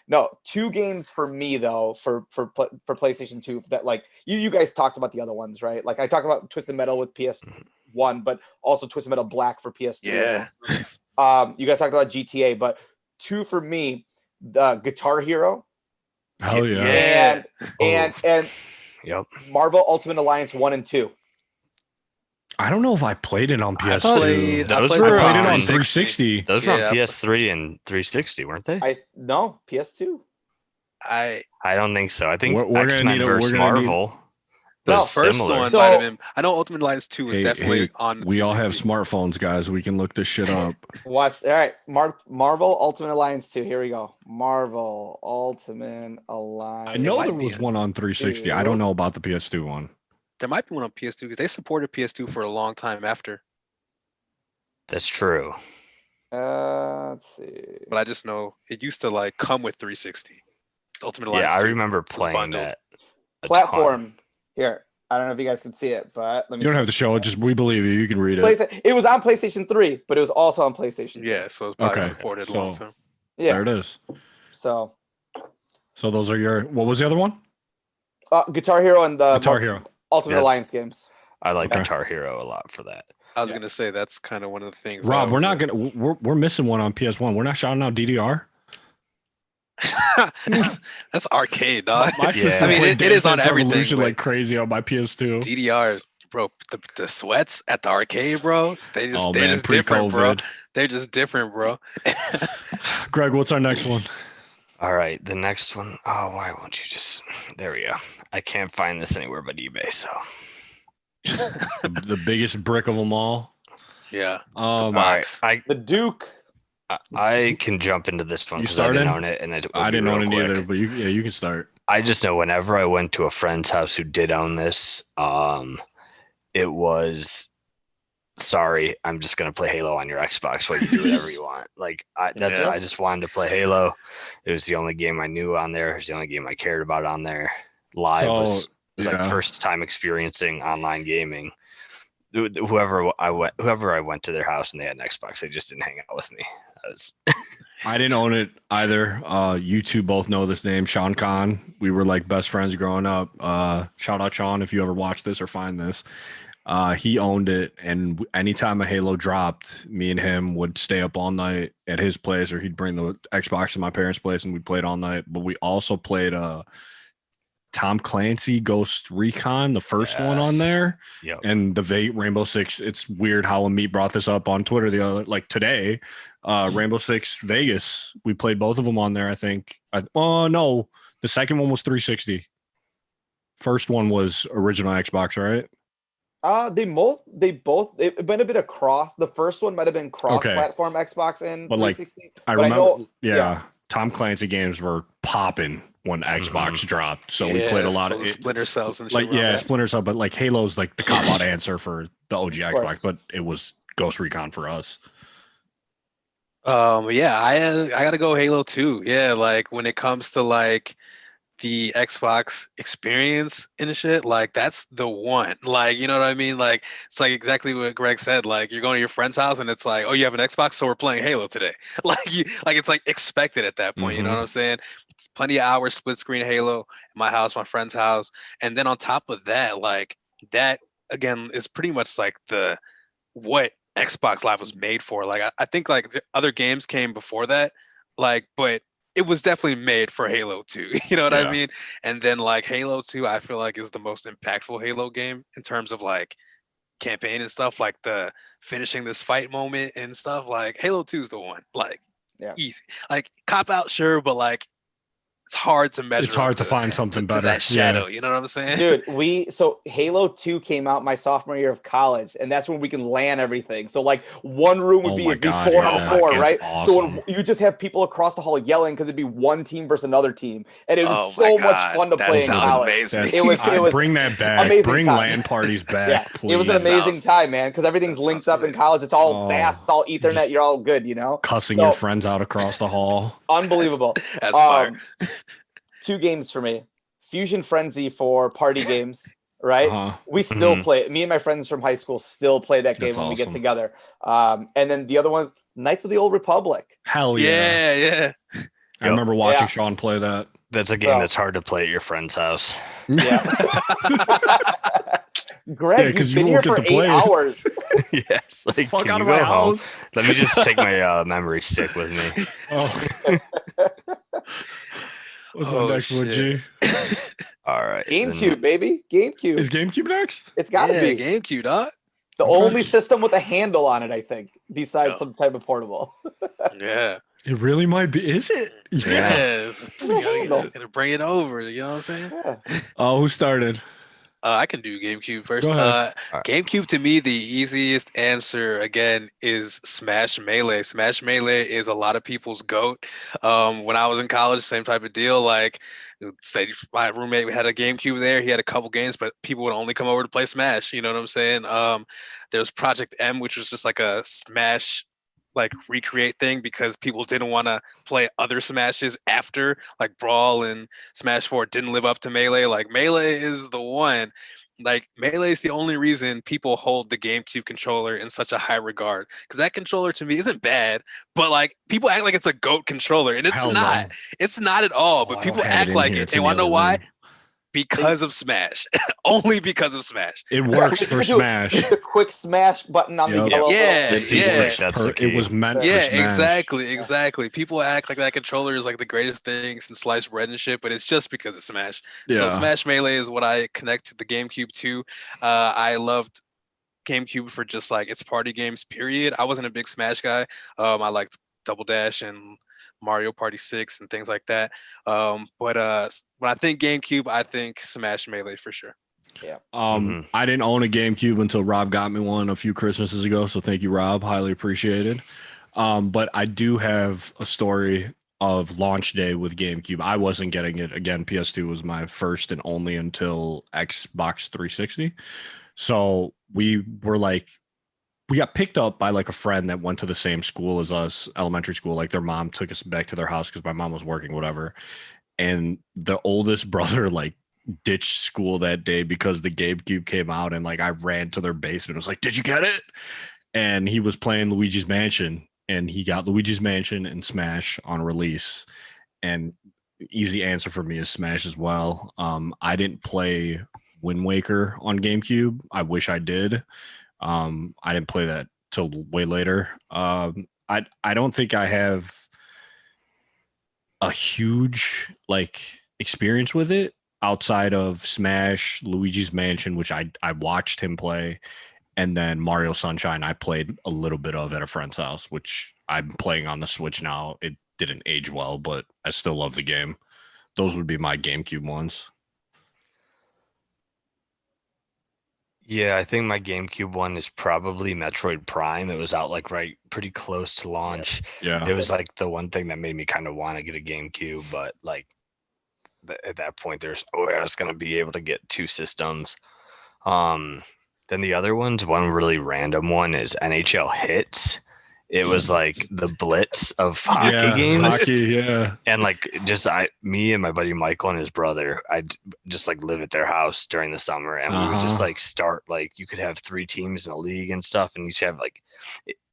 No, 2 games for me though for PlayStation 2 that like you guys talked about the other ones, right? Like I talked about Twisted Metal with PS1, but also Twisted Metal Black for PS2. Yeah. You guys talked about GTA, but 2 for me, the Guitar Hero Hell yeah. Yeah. and Yep. Marvel Ultimate Alliance 1 and 2. I don't know if I played it on I PS2. played Those I were played it on on 360. Those were on Yeah, PS3 and 360, weren't they? No, PS2. I I don't think so. I think We're gonna X-Men need versus Marvel the was first similar. one So- might have been. I know Ultimate Alliance 2 was Hey, definitely hey, on. we all have 360. smartphones, guys. We can look this shit up. Watch. All right, Marvel Ultimate Alliance 2. Here we go. Marvel Ultimate Alliance. I know might there be was a- one on 360. I don't know about the PS2 one. There might be one on PS2 because they supported PS2 for a long time after. That's true. Let's see. But I just know it used to like come with 360. Ultimate Yeah, Alliance I 2 remember was playing bundled. that. a ton. Platform. Here, I don't know if you guys can see it, but let me. You don't see. have to show it. Just we believe you. You can read it. It was on PlayStation 3, but it was also on PlayStation 2. Yeah, so it's probably Okay, supported so- long term. Yeah. There it is. So, So those are your. What was the other one? Guitar Hero and the Guitar Hero. Ultimate Yes. Alliance games. I like Okay. Guitar Hero a lot for that. I was Yeah. gonna say that's kind of one of the things. Rob, that we're was not gonna. We're missing one on PS1. We're not shouting out DDR. that's arcade, dog. My Yeah. sister I mean, played it is Dance on Dance everything, Revolution but- like crazy on my PS2. DDRs, bro. The sweats at the arcade, bro. They're just different, bro. pre-COVID. They're just different, bro. Greg, what's our next one? All right, the next one. Oh, why won't you just? There we go. I can't find this anywhere but eBay. So The biggest brick of them all. Yeah. Um, box. The Duke. I can jump into this one You because I didn't started? own it, and it will I be didn't own real it quick. either, but you can start. I just know whenever I went to a friend's house who did own this, it was sorry, I'm just gonna play Halo on your Xbox while you do whatever you want. Like I Yeah. just wanted to play Halo. It was the only game I knew on there. It was the only game I cared about on there. Live was like yeah. first time experiencing online gaming. Whoever I went to their house and they had an Xbox, they just didn't hang out with me. I didn't own it either. You two both know this name, Sean Khan. We were like best friends growing up. Shout out Sean if you ever watch this or find this. He owned it, and anytime a Halo dropped, me and him would stay up all night at his place, or he'd bring the Xbox to my parents' place, and we played all night. But we also played Tom Clancy Ghost Recon, the first one on Yes. there, Yep. and the Rainbow Six. It's weird how Amit brought this up on Twitter the other today. Rainbow Six Vegas. We played both of them on there. I think. Oh no, the second one was 360. First one was original Xbox, right? They both it might have been a cross. The first one might have been cross-platform Xbox and But, like, 360. I But I remember. know- yeah, Tom Clancy games were popping when Xbox dropped, so we played a lot of those it. Splinter Cells and shit. Like around yeah, that. Splinter Cell, but like Halo's like the cop out answer for the OG Of course. Xbox, but it was Ghost Recon for us. Yeah, I gotta go Halo 2. Yeah, like when it comes to like the Xbox experience and shit, like that's the one. Like, you know what I mean? Like it's like exactly what Greg said. Like you're going to your friend's house and it's like, oh, you have an Xbox, so we're playing Halo today. Like it's like expected at that point. You know what I'm saying? Plenty of hours split screen Halo in my house, my friend's house, and then on top of that, like that again is pretty much like the what Xbox Live was made for. Like I think like the other games came before that, like, but it was definitely made for Halo 2. You know what I Yeah. mean? And then like Halo 2, I feel like is the most impactful Halo game in terms of like campaign and stuff, like the finishing this fight moment and stuff. Like Halo 2 is the one. Like Yeah. easy. Like cop out, sure, but like it's hard to measure. It's hard up to find something better. that shadow. You know what I'm saying? Dude, so Halo 2 came out my sophomore year of college, and that's when we can LAN everything. So like one room would Oh be my it'd be God, 4 yeah. on 4, That's right? So awesome. when you just have people across the hall yelling because it'd be one team versus another team, and it was Oh my so much God, fun to that play in sounds college. amazing. It was Bring that back. amazing Bring time. LAN parties back, Yeah, please. it was an That amazing sounds- time, man, because everything's that linked sounds up in amazing. college. It's all Oh, fast, it's all Ethernet. just You're all good, you know. cussing So your friends out across the hall. unbelievable. That's fire. 2 games for me. Fusion Frenzy for party games, right? Uh-huh. We still Mhm. play. Me and my friends from high school still play that game That's when we get awesome. together. And then the other one, Knights of the Old Republic. Hell yeah. Yeah. I remember watching Yeah. Sean play that. That's a game So- that's hard to play at your friend's house. Yeah. Greg, Yeah, you've 'cause you been here won't get for to play 8 it. hours. Yes. Like, Fuck can out you of my go home? house. Let me just take my memory stick with me. Oh. What's Oh, up next one, G? All right. then- GameCube, baby. GameCube. Is GameCube next? It's got to Yeah, be. GameCube, dog. The Okay. only system with a handle on it, I think, besides Yeah. some type of portable. Yeah. It really might be. Is it? Yeah. Yes. We handle. gotta bring it over. You know what I'm saying? Yeah. Oh, who started? I can do GameCube first. Go ahead. Alright. GameCube to me, the easiest answer again is Smash Melee. Smash Melee is a lot of people's goat. When I was in college, same type of deal. Like, say my roommate had a GameCube there. He had a couple games, but people would only come over to play Smash. You know what I'm saying? There's Project M, which was just like a Smash like recreate thing because people didn't want to play other Smashes after like Brawl and Smash 4 didn't live up to Melee. Like Melee is the one. Like Melee is the only reason people hold the GameCube controller in such a high regard because that controller to me isn't bad, but like people act like it's a goat controller and it's Hell not. no. It's not at all. Oh, But I people don't have act in like here. it. It's And in want the to know other why? room. Because of Smash. Only because of Smash. It works for Hit Smash. the quick smash button on Yep. the yellow. Yeah, little- It's It easy, works that's the It key. was meant for Yeah, Smash. exactly. People act like that controller is like the greatest thing since sliced bread and shit, but it's just because of Smash. So Yeah. Smash Melee is what I connect to the GameCube to. I loved GameCube for just like its party games, period. I wasn't a big Smash guy. I liked Double Dash and Mario Party 6 and things like that. But when I think GameCube, I think Smash Melee for sure. Mhm. I didn't own a GameCube until Rob got me one a few Christmases ago. So thank you, Rob. Highly appreciated. But I do have a story of launch day with GameCube. I wasn't getting it. Again, PS2 was my first and only until Xbox 360. So we got picked up by like a friend that went to the same school as us, elementary school. Like their mom took us back to their house because my mom was working, whatever. And the oldest brother like ditched school that day because the GameCube came out, and like I ran to their basement. I was like, "Did you get it?" And he was playing Luigi's Mansion, and he got Luigi's Mansion and Smash on release. And easy answer for me is Smash as well. I didn't play Wind Waker on GameCube. I wish I did. I didn't play that till way later. I don't think I have a huge like experience with it outside of Smash, Luigi's Mansion, which I watched him play, and then Mario Sunshine I played a little bit of at a friend's house, which I'm playing on the Switch now. It didn't age well, but I still love the game. Those would be my GameCube ones. Yeah, I think my GameCube one is probably Metroid Prime. It was out like right pretty close to launch. Yeah. It was like the one thing that made me kind of want to get a GameCube, but like at that point there's no way I was gonna be able to get 2 systems. Then the other ones, one really random one is NHL Hits. It was like the Blitz of hockey games. Hockey, yeah. And like just me and my buddy Michael and his brother, I'd just like live at their house during the summer, and we would just like start like you could have 3 teams in a league and stuff, and each have like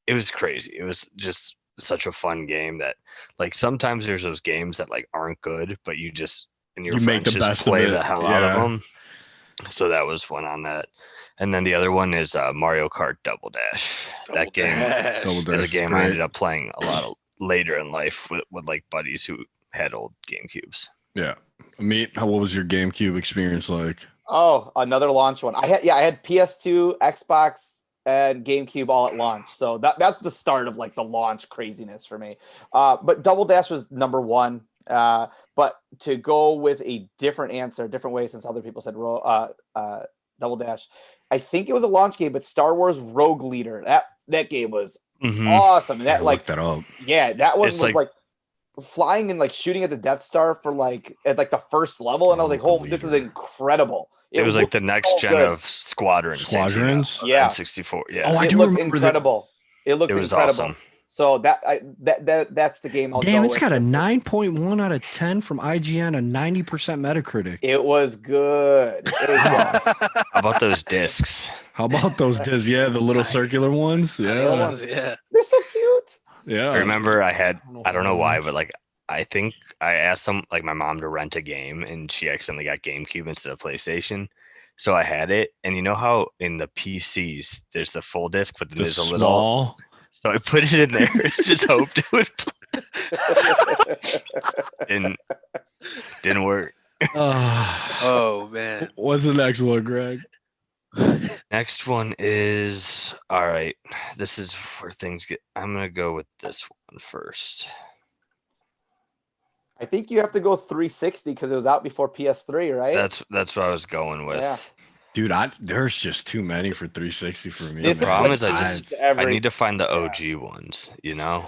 it was crazy. It was just such a fun game that like sometimes there's those games that like aren't good, but you just and your You make friends the just best of play it, the hell out of yeah. them. So that was one on that. And then the other one is Mario Kart Double Dash. That game Double is a Dash, game I great. ended up playing a lot of later in life with like buddies who had old GameCubes. Yeah. What was your GameCube experience like? Oh, another launch one. I had PS2, Xbox, and GameCube all at launch. So that's the start of like the launch craziness for me. But Double Dash was number one. But to go with a different answer, different way, since other people said Double Dash, I think it was a launch game, but Star Wars Rogue Leader. That game was awesome. And that Look that up. that one It's was like flying and like shooting at the Death Star for like at like the first level, and I was like, "Oh, this is incredible!" It was like the next so gen good. of Squadrons. Squadrons? Yeah. N64. Yeah. Oh, I It do looked remember incredible. It looked It was incredible. awesome. So that's the game I'll Damn, go it's with. got a 9.1 out of 10 from IGN, a 90% Metacritic. It was good. It was good. How about those discs? How about those discs? Yeah, the little circular ones. Yeah. Yeah. They're so cute. Yeah. I remember I don't know why, if but like I think I asked my mom to rent a game, and she accidentally got GameCube instead of PlayStation. So I had it, and you know how in the PCs there's the full disc, but then the there's a little. small. So I put it in there. Just hoped it would. Didn't work. Oh man. What's the next one, Greg? Next one is all right. This is where things get. I'm gonna go with this one first. I think you have to go 360 because it was out before PS3, right? That's what I was going with. Yeah. Dude, there's just too many for 360 for me. This The is problem like is I every- need to find the OG ones. You know,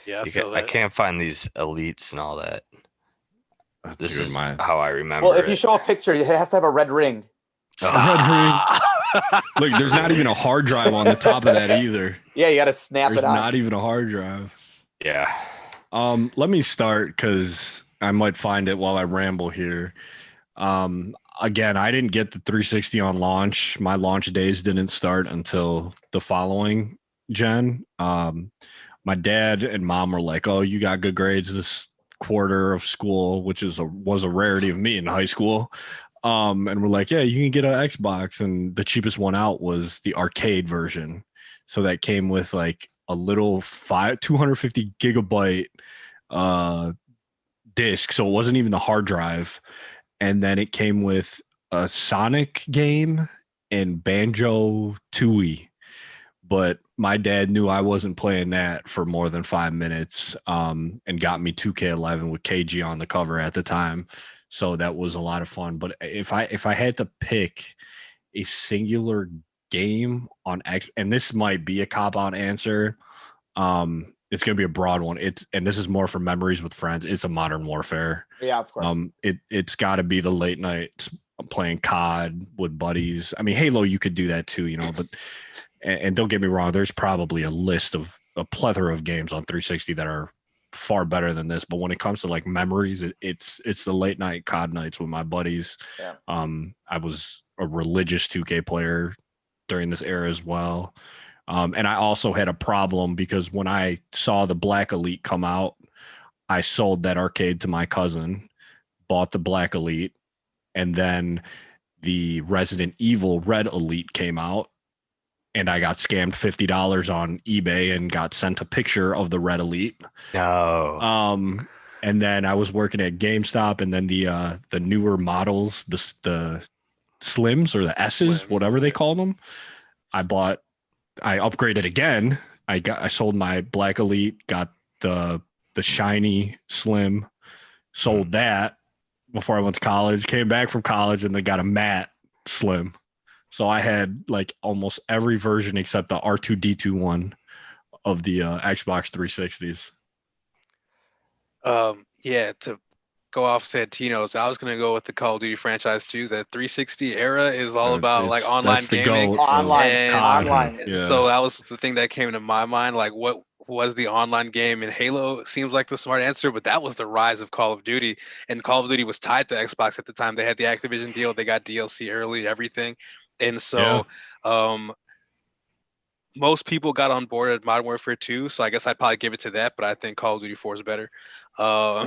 Yeah, I feel I that. can't find these elites and all that. This Dude, is my how I remember. Well, if you it. show a picture, it has to have a red ring. Look, there's not even a hard drive on the top of that either. Yeah, you got to snap There's it out. not even a hard drive. Yeah. Let me start because I might find it while I ramble here. Again, I didn't get the 360 on launch. My launch days didn't start until the following gen. My dad and mom were like, "Oh, you got good grades this quarter of school," which was a rarity of me in high school. And we're like, "Yeah, you can get an Xbox," and the cheapest one out was the arcade version. So that came with like a little 250 gigabyte disc, so it wasn't even the hard drive. And then it came with a Sonic game and Banjo Tooie. But my dad knew I wasn't playing that for more than 5 minutes, and got me 2K11 with KG on the cover at the time. So that was a lot of fun. But if I had to pick a singular game on X, and this might be a cop-out answer, it's gonna be a broad one. And this is more for memories with friends. It's a Modern Warfare. Yeah, of course. It's got to be the late nights playing COD with buddies. I mean, Halo, you could do that too, but and don't get me wrong, there's probably a plethora of games on 360 that are far better than this. But when it comes to like memories, it's the late night COD nights with my buddies. Yeah. I was a religious 2K player during this era as well. And I also had a problem because when I saw the Black Elite come out, I sold that arcade to my cousin, bought the Black Elite, and then the Resident Evil Red Elite came out, and I got scammed $50 on eBay and got sent a picture of the Red Elite. No. And then I was working at GameStop, and then the newer models, the Slims or the S's, Slims, whatever they yeah. call them, I upgraded again. I sold my Black Elite, got the shiny Slim, sold that before I went to college, came back from college, and then got a matte Slim. So I had like almost every version except the R2D2 one of the Xbox 360s. Yeah, to go off Santino's, I was gonna go with the Call of Duty franchise too. The 360 era is all about like online that's the gaming. goat of Online, COD. online. Yeah. So that was the thing that came to my mind. Like, what was the online game? And Halo seems like the smart answer, but that was the rise of Call of Duty. And Call of Duty was tied to Xbox at the time. They had the Activision deal. They got DLC early, everything. And so, most people got on board at Modern Warfare 2. So I guess I'd probably give it to that. But I think Call of Duty 4 is better. Yeah,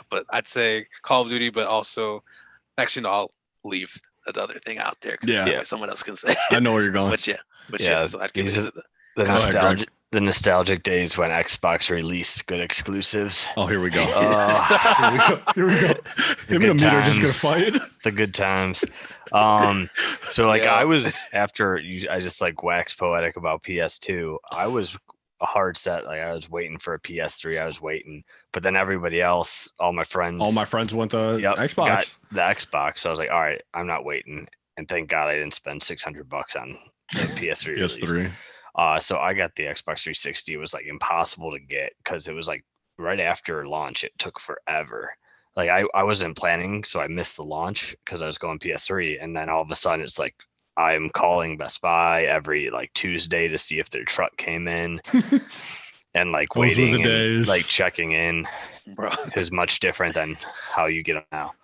but I'd say Call of Duty, but also, actually, no, I'll leave that other thing out there because Yeah. someone else can say. I know where you're going. But Yeah, so I'd give it these into the. The Go ahead, Greg. nostalgic days when Xbox released good exclusives. Oh, here we go. Here we go. Him and Amit are just gonna fight. The good times. So like I was I just like waxed poetic about PS2. I was a hard set. Like I was waiting for a PS3. I was waiting, but then everybody else, all my friends went to Xbox. Got the Xbox. So I was like, all right, I'm not waiting. And thank God I didn't spend $600 on the PS3 release. PS3. So I got the Xbox 360. It was like impossible to get because it was like right after launch. It took forever. Like I wasn't planning, so I missed the launch because I was going PS3. And then all of a sudden, it's like I'm calling Best Buy every like Tuesday to see if their truck came in, and like Those were the waiting and days. like checking in. Bro. Is much different than how you get them now.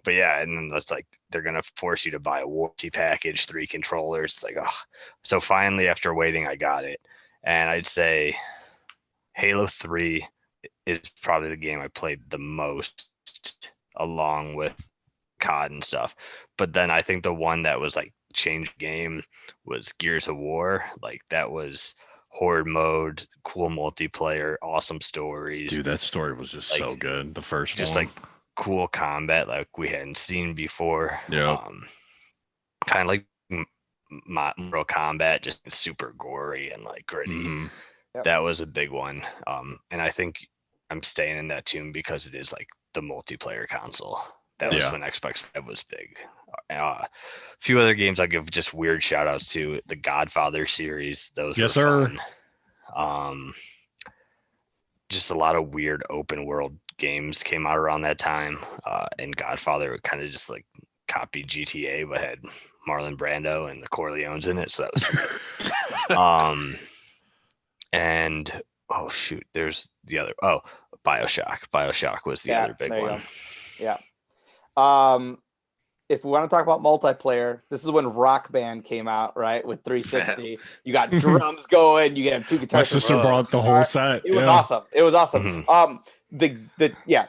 But yeah, and then that's like they're gonna force you to buy a warranty package, 3 controllers. It's like, oh. So finally, after waiting, I got it, and I'd say Halo 3 is probably the game I played the most, along with COD and stuff. But then I think the one that was like changed game was Gears of War. Like that was horde mode, cool multiplayer, awesome stories. Dude, that story was just Like, so good. The first just one. like cool combat like we hadn't seen before. Yeah. Kind of like Mortal Kombat, just super gory and like gritty. Mhm. Yep. That was a big one. And I think I'm staying in that tune because it is like the multiplayer console. That was when Xbox Live was big. A few other games I'll give just weird shout outs to. The Godfather series. Those were fun. Just a lot of weird open world games came out around that time. And Godfather kind of just like copied GTA but had Marlon Brando and the Corleones in it. So that was sweet. And oh shoot, there's the other Bioshock. Bioshock was the other big one. Yeah. If we want to talk about multiplayer, this is when Rock Band came out, right? With 360. You got drums going, you get 2 guitars. My sister brought the whole set. It was awesome. It was awesome. Mm-hmm.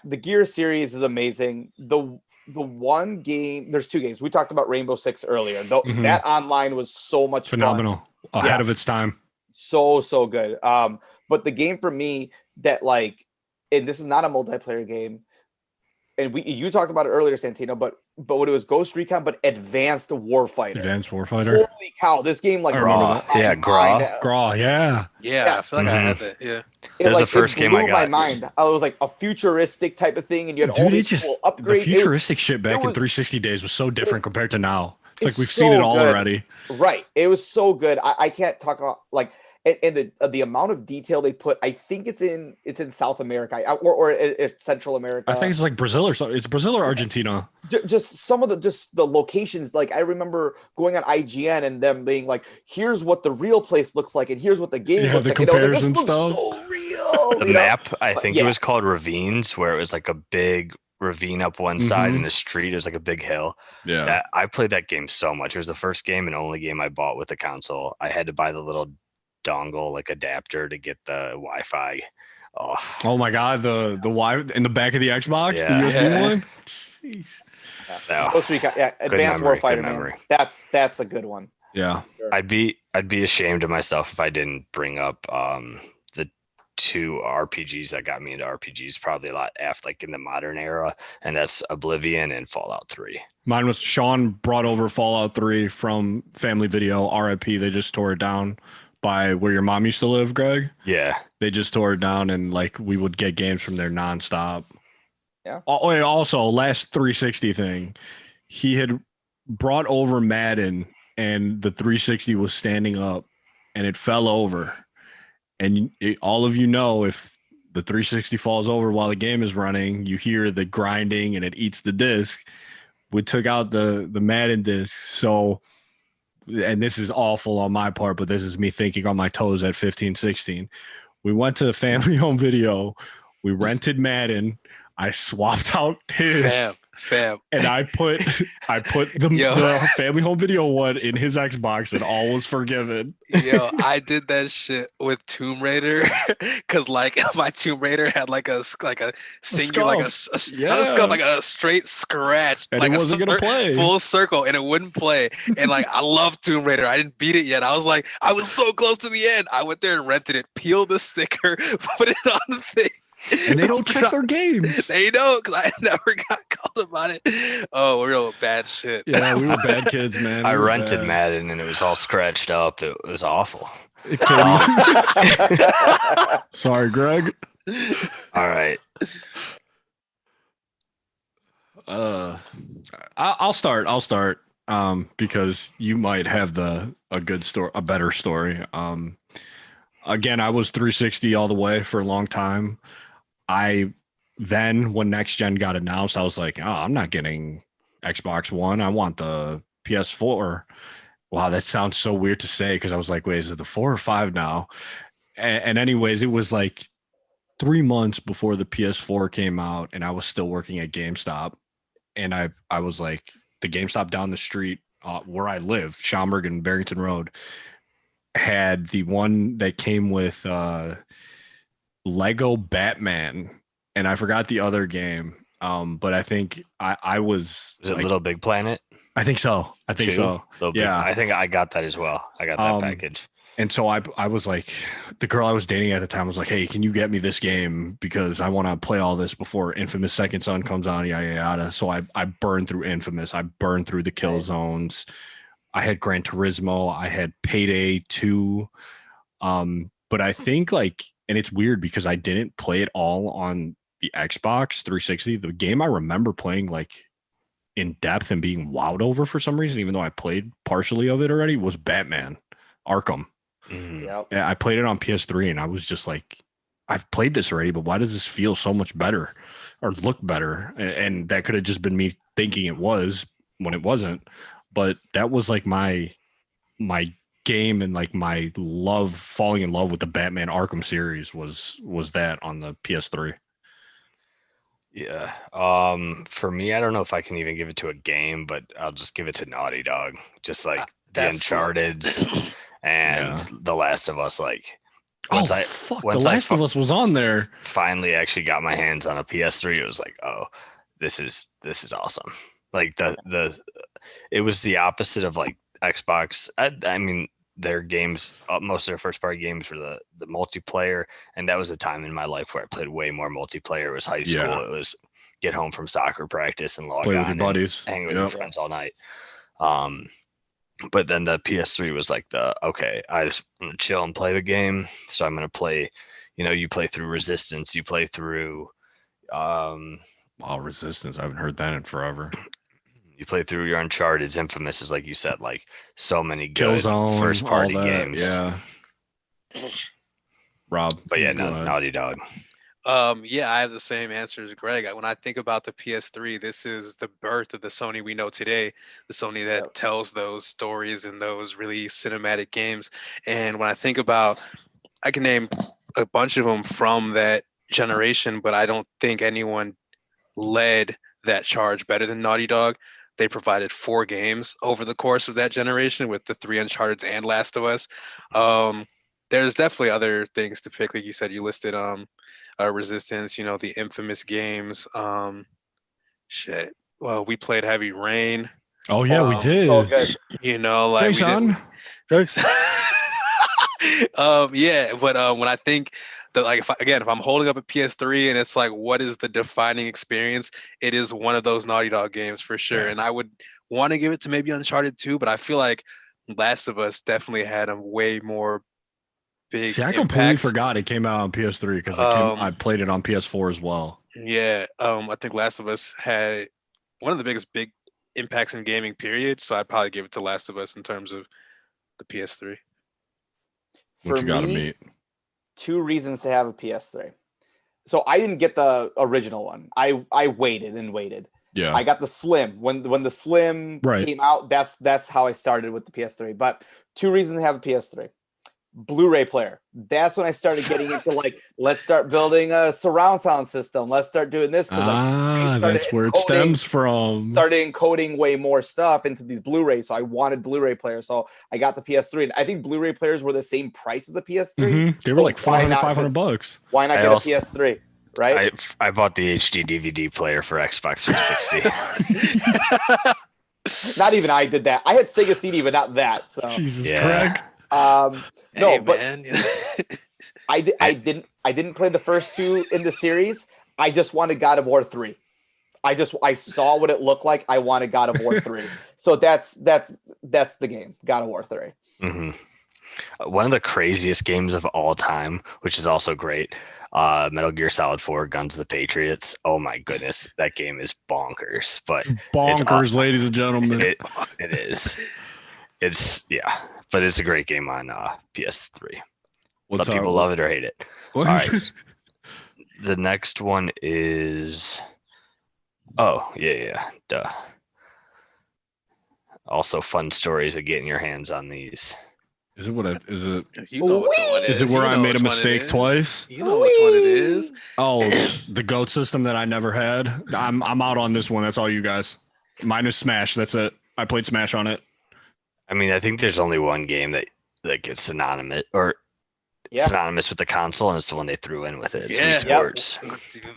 The Gears series is amazing. The one game, there's 2 games. We talked about Rainbow Six earlier. That online was so much phenomenal. Fun. Ahead of its time. So good. But the game for me that like, and this is not a multiplayer game, and you talked about it earlier, Santino, but when it was Ghost Recon, but Advanced Warfighter. Advanced Warfighter. Holy cow, this game like Graw. Yeah, Graw. Graw, yeah. Yeah, I feel like I had that. Yeah. That was the first game I got. My mind. I was like a futuristic type of thing, and you had all these cool upgrades. The futuristic shit back in 360 days was so different compared to now. It's like we've so seen it all good. already. Right. It was so good. I can't talk about like. And the amount of detail they put, I think it's in South America or Central America. I think it's like Brazil or something. It's Brazil or Argentina. Just some of the locations. Like I remember going on IGN and them being like, "Here's what the real place looks like, and here's what the game looks like." Comparison and I was like, stuff. So real. The map, I think it was called Ravines, where it was like a big ravine up one side and a street. It was like a big hill. Yeah. I played that game so much. It was the first game and only game I bought with the console. I had to buy the little dongle like adapter to get the Wi-Fi. Oh my god, the Wi in the back of the Xbox, the USB one. Jeez. Ghost Recon, Advanced Warfighter, man. That's a good one. Yeah. Sure. I'd be ashamed of myself if I didn't bring up the 2 RPGs that got me into RPGs probably a lot after like in the modern era, and that's Oblivion and Fallout 3. Mine was Sean brought over Fallout 3 from Family Video. RIP, they just tore it down by where your mom used to live, Greg. Yeah. They just tore it down, and like we would get games from there nonstop. Yeah. Also, last 360 thing, he had brought over Madden, and the 360 was standing up, and it fell over. And all of you know, if the 360 falls over while the game is running, you hear the grinding, and it eats the disc. We took out the Madden disc, so. And this is awful on my part, but this is me thinking on my toes at 15, 16. We went to Family Home Video. We rented Madden. I swapped out his Fam. And I put the, Yo. the family home video one in his Xbox, and all was forgiven. Yo, I did that shit with Tomb Raider because like my Tomb Raider had like a singular, like scuff. not a scuff, Yeah. like a straight scratch, And like it a wasn't gonna play. full circle, and it wouldn't play. And like I love Tomb Raider. I didn't beat it yet. I was like, I was so close to the end. I went there and rented it, peeled the sticker, put it on the thing. And they don't check their games. They don't, because I never got called about it. Oh, real bad shit. Yeah, we were bad kids, man. I We were rented bad. Madden and it was all scratched up. It was awful. Sorry, Greg. All right. I'll start. Because you might have a good story, a better story. Again, I was 360 all the way for a long time. When next gen got announced, I was like, oh, I'm not getting Xbox One. I want the PS4. Wow, that sounds so weird to say because I was like, wait, is it the 4 or 5 now? And anyways, it was like 3 months before the PS4 came out, and I was still working at GameStop. And I was like, the GameStop down the street where I live, Schaumburg and Barrington Road, had the one that came with Lego Batman, and I forgot the other game. But I think I was Was it like, Little Big Planet? I think so. I think Two? so. Little Big- Yeah. I think I got that as well. I got that package. And so I was like, the girl I was dating at the time was like, hey, can you get me this game? Because I want to play all this before Infamous Second Son comes on, yada, yada. So I burned through Infamous. I burned through the kill zones. I had Gran Turismo. I had Payday 2. But I think like, and it's weird because I didn't play it all on the Xbox 360. The game I remember playing like in depth and being wowed over for some reason, even though I played partially of it already, was Batman Arkham. Yep. Yeah, I played it on PS3 and I was just like, I've played this already, but why does this feel so much better or look better? And that could have just been me thinking it was when it wasn't. But that was like my game, and like my love, falling in love with the Batman Arkham series was that on the PS3. Yeah. For me, I don't know if I can even give it to a game, but I'll just give it to Naughty Dog. Just like the That's Uncharted's and Yeah. The Last of Us. Like Fuck, The Last of Us was on there. finally actually got my hands on a PS3, it was like, oh, this is awesome. Like it was the opposite of like Xbox. I mean, their games, most of their first party games were the multiplayer, and that was a time in my life where I played way more multiplayer. It was high school. Yeah. It was get home from soccer practice and log Play on with your and buddies. hang with your friends all night. But then the PS3 was like okay, I just want to chill and play the game. So I'm gonna play, you play through Resistance, you play through Wow, Resistance. I haven't heard that in forever. you play through your Uncharted's. Infamous is, like you said, like so many good Killzone, first party all that, games. Yeah. Rob. But yeah, go ahead. Naughty Dog. Yeah, I have the same answer as Greg. When I think about the PS3, this is the birth of the Sony we know today, the Sony that Yep. tells those stories and those really cinematic games. And when I think about, I can name a bunch of them from that generation, but I don't think anyone led that charge better than Naughty Dog. They provided 4 games over the course of that generation with the 3 Uncharted and Last of Us. There's definitely other things to pick. Like you said, you listed Resistance, the infamous games. Shit. Well, we played Heavy Rain. Oh, yeah, we did. Oh, good. Like Jason. Yeah, but when I think that, like, if I'm holding up a PS3 and it's like, what is the defining experience? It is one of those Naughty Dog games for sure. Yeah. And I would want to give it to maybe Uncharted 2, but I feel like Last of Us definitely had a way more big See, I completely impact. forgot it came out on PS3 because I played it on PS4 as well. Yeah, I think Last of Us had one of the biggest big impacts in gaming, period. So I'd probably give it to Last of Us in terms of the PS3. What For you got to me, meet? 2 reasons to have a PS3. So I didn't get the original one. I waited and waited. Yeah. I got the Slim. When the Slim Right. came out, that's how I started with the PS3. But 2 reasons to have a PS3. Blu-ray player. That's when I started getting into like, let's start building a surround sound system. Let's start doing this because that's where it stems from. Started encoding way more stuff into these Blu-rays. So I wanted Blu-ray players. So I got the PS3, and I think Blu-ray players were the same price as a PS3. They were like $500. Why not get a PS3? Right? I bought the HD DVD player for Xbox 360. Not even I did that. I had Sega CD, but not that. So Jesus, Greg. No, hey, but man. I didn't play the first two in the series. I just wanted God of War 3. I saw what it looked like. I wanted God of War 3. So that's the game, God of War 3. Mm-hmm. One of the craziest games of all time, which is also great, Metal Gear Solid 4 Guns of the Patriots. Oh my goodness, that game is bonkers. But bonkers, ladies and gentlemen. It is. But it's a great game on PS3. But people love it or hate it. All right. The next one is. Oh yeah, duh. Also, fun stories of getting your hands on these. Is it is it? You know what the one is it where I made a mistake twice? You know which one it is. Oh, the GOAT system that I never had. I'm out on this one. That's all you guys. Mine is Smash. That's it. I played Smash on it. I mean, I think there's only one game that gets synonymous with the console, and it's the one they threw in with it. It's Wii Sports.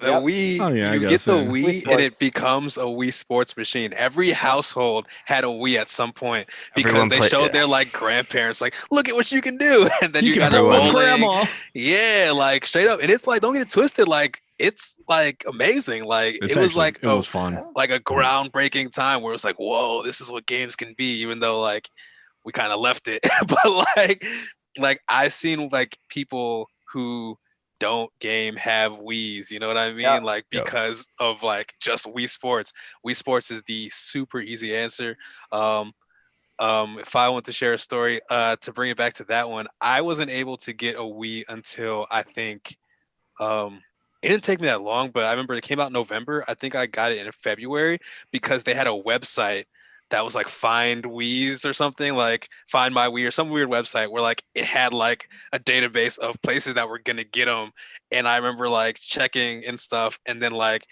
The Wii, you get the Wii and it becomes a Wii Sports machine. Every household had a Wii at some point because they showed their like grandparents, like, look at what you can do, and then you got a grandma. Yeah, like straight up, and it's like, don't get it twisted, like it's like amazing. Like it was fun, like a groundbreaking time where it's like, whoa, this is what games can be, even though like we kind of left it, but like I've seen like people who don't game have Wiis, you know what I mean? Yeah. Like because of like just Wii Sports. Wii Sports is the super easy answer. If I want to share a story, to bring it back to that one, I wasn't able to get a Wii until I think it didn't take me that long, but I remember it came out in November. I think I got it in February because they had a website that was like Find Wii's or something, like Find My Wii or some weird website where like it had like a database of places that were gonna get them. And I remember like checking and stuff, and then like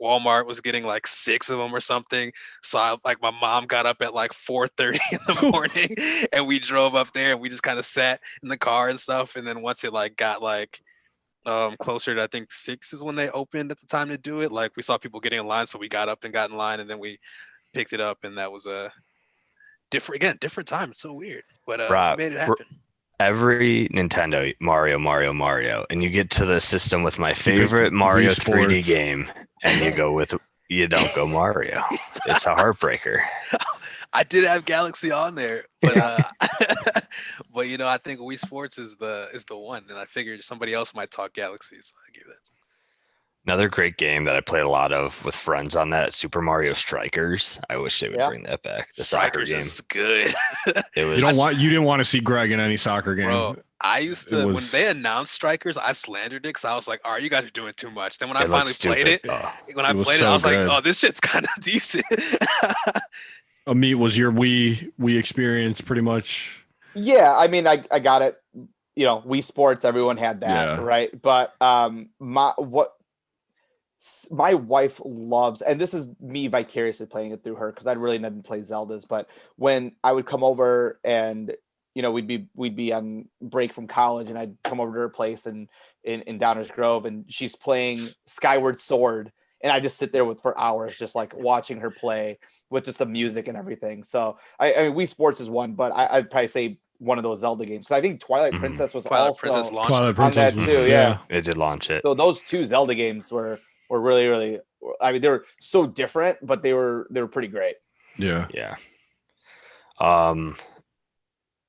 Walmart was getting like 6 of them or something. So my mom got up at like 4:30 in the morning and we drove up there and we just kind of sat in the car and stuff. And then once it like got like closer to I think 6 is when they opened at the time to do it. Like we saw people getting in line, so we got up and got in line, and then we picked it up, and that was a different time. It's so weird, but Rob, made it happen. Every Nintendo Mario, and you get to the system with my favorite Mario 3D game, and you don't go Mario. It's a heartbreaker. I did have Galaxy on there, but but I think Wii Sports is the one, and I figured somebody else might talk Galaxy, so I gave that. Another great game that I played a lot of with friends on that, Super Mario Strikers. I wish they would bring that back. The Strikers soccer game is good. It was. You didn't want to see Greg in any soccer game. Bro, I used to when they announced Strikers, I slandered it because I was like, "All right, you guys are doing too much." Then when I finally played it, I was like, "Oh, this shit's kind of decent." Amit, was your Wii experience pretty much? Yeah, I mean, I got it. Wii Sports, everyone had that, right? But my wife loves, and this is me vicariously playing it through her because I really didn't play Zeldas, but when I would come over and we'd be on break from college and I'd come over to her place in Downers Grove and she's playing Skyward Sword, and I just sit there for hours just like watching her play with just the music and everything. So I mean Wii Sports is one, but I'd probably say one of those Zelda games. So I think Twilight Princess was also launched on that too. Yeah, it did launch it. So those 2 Zelda games were really, really, I mean, they were so different, but they were pretty great. Yeah. Yeah. All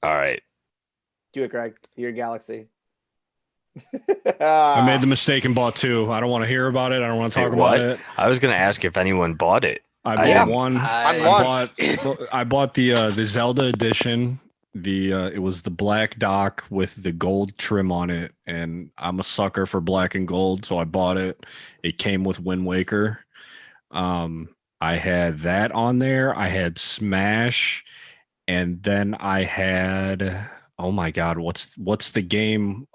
right. Do it, Greg. Your Galaxy. I made the mistake and bought 2. I don't want to hear about it. I don't want to talk about it. I was going to ask if anyone bought it. I bought one. I bought the Zelda edition. It was the black dock with the gold trim on it, and I'm a sucker for black and gold, so I bought it. It came with Wind Waker. I had that on there. I had Smash, and then I had oh my God, what's the game?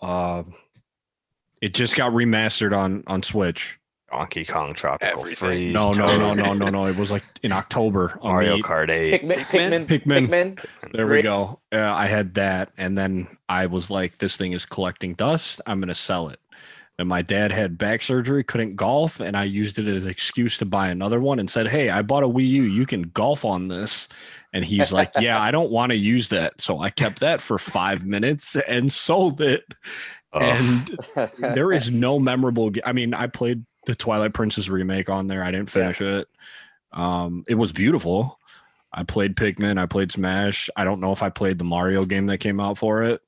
It just got remastered on Switch. Donkey Kong Tropical Everything. Freeze. No. Toad, It was like in October. Mario Meat. Kart 8. Pikmin. There we Great. go. I had that, and then I was like, "This thing is collecting dust. I'm gonna sell it." And my dad had back surgery, couldn't golf, and I used it as an excuse to buy another one and said, "Hey, I bought a Wii U. You can golf on this." And he's like, "Yeah, I don't want to use that." So I kept that for 5 minutes and sold it. Oh, And there is no memorable. I mean, I played the Twilight Princess remake on there. I didn't finish it. It was beautiful. I played Pikmin. I played Smash. I don't know if I played the Mario game that came out for it.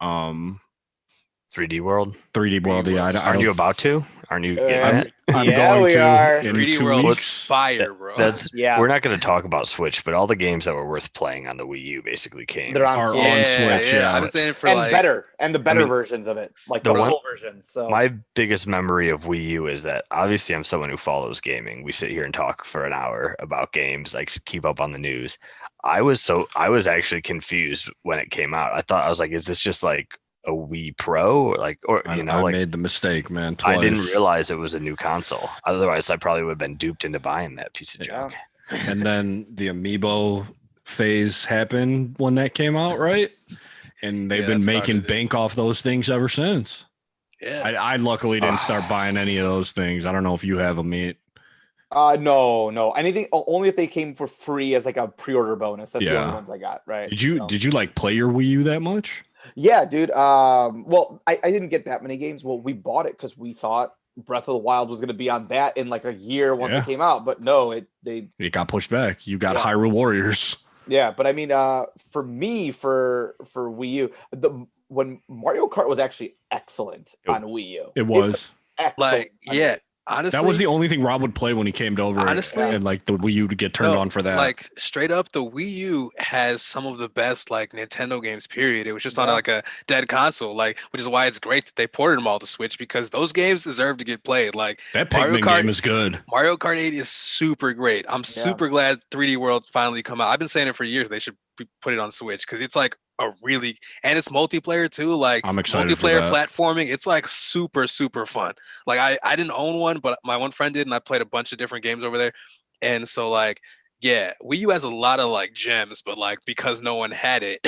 3D World. 3D World. Yeah, Aren't you about to? Aren't you getting I'm- it? I'm Yeah, going we to are. in 3D 2 World was weeks. fire, bro. That's Yeah. We're not going to talk about Switch, but all the games that were worth playing on the Wii U basically came. They're on Are Switch. on Switch, yeah. I've been saying it for and like better and the better mean, versions of it, like the the one- full versions. So My biggest memory of Wii U is that obviously I'm someone who follows gaming. We sit here and talk for an hour about games, like keep up on the news. I was actually confused when it came out. I was like, is this just like a Wii Pro, or I like made the mistake, man. Twice. I didn't realize it was a new console. Otherwise, I probably would have been duped into buying that piece of junk. And then the Amiibo phase happened when that came out, right? And they've Yeah, been that making started it. bank off those things ever since. yeah. I luckily didn't start buying any of those things. I don't know if you have a meat. no, anything only if they came for free as like a pre-order bonus. That's the Yeah. only ones I got. Right? Did you like play your Wii U that much? Yeah, dude. Well, I didn't get that many games. Well, we bought it because we thought Breath of the Wild was going to be on that in like a year once Yeah. it came out, but no, they It got pushed back. You got Yeah. Hyrule Warriors. yeah. But I mean, for me, for Wii U, when Mario Kart was actually excellent on Wii U, It was. excellent. Like, on yeah, Wii. honestly, That was the only thing Rob would play when he came over. Honestly? and like the Wii U to get turned no, on for that. Like straight up, the Wii U has some of the best like Nintendo games. Period. It was just on Yeah. like a dead console, like which is why it's great that they ported them all to Switch because those games deserve to get played. Like that Mario Pikmin Kart- game is good. Mario Kart 8 is super great. I'm super glad 3D World finally come out. I've been saying it for years. They should put it on Switch because it's like a really and it's multiplayer too. Like I'm excited for multiplayer that. platforming. It's like super fun. Like I didn't own one, but my one friend did, and I played a bunch of different games over there. And so like yeah, Wii U has a lot of like gems, but like because no one had it,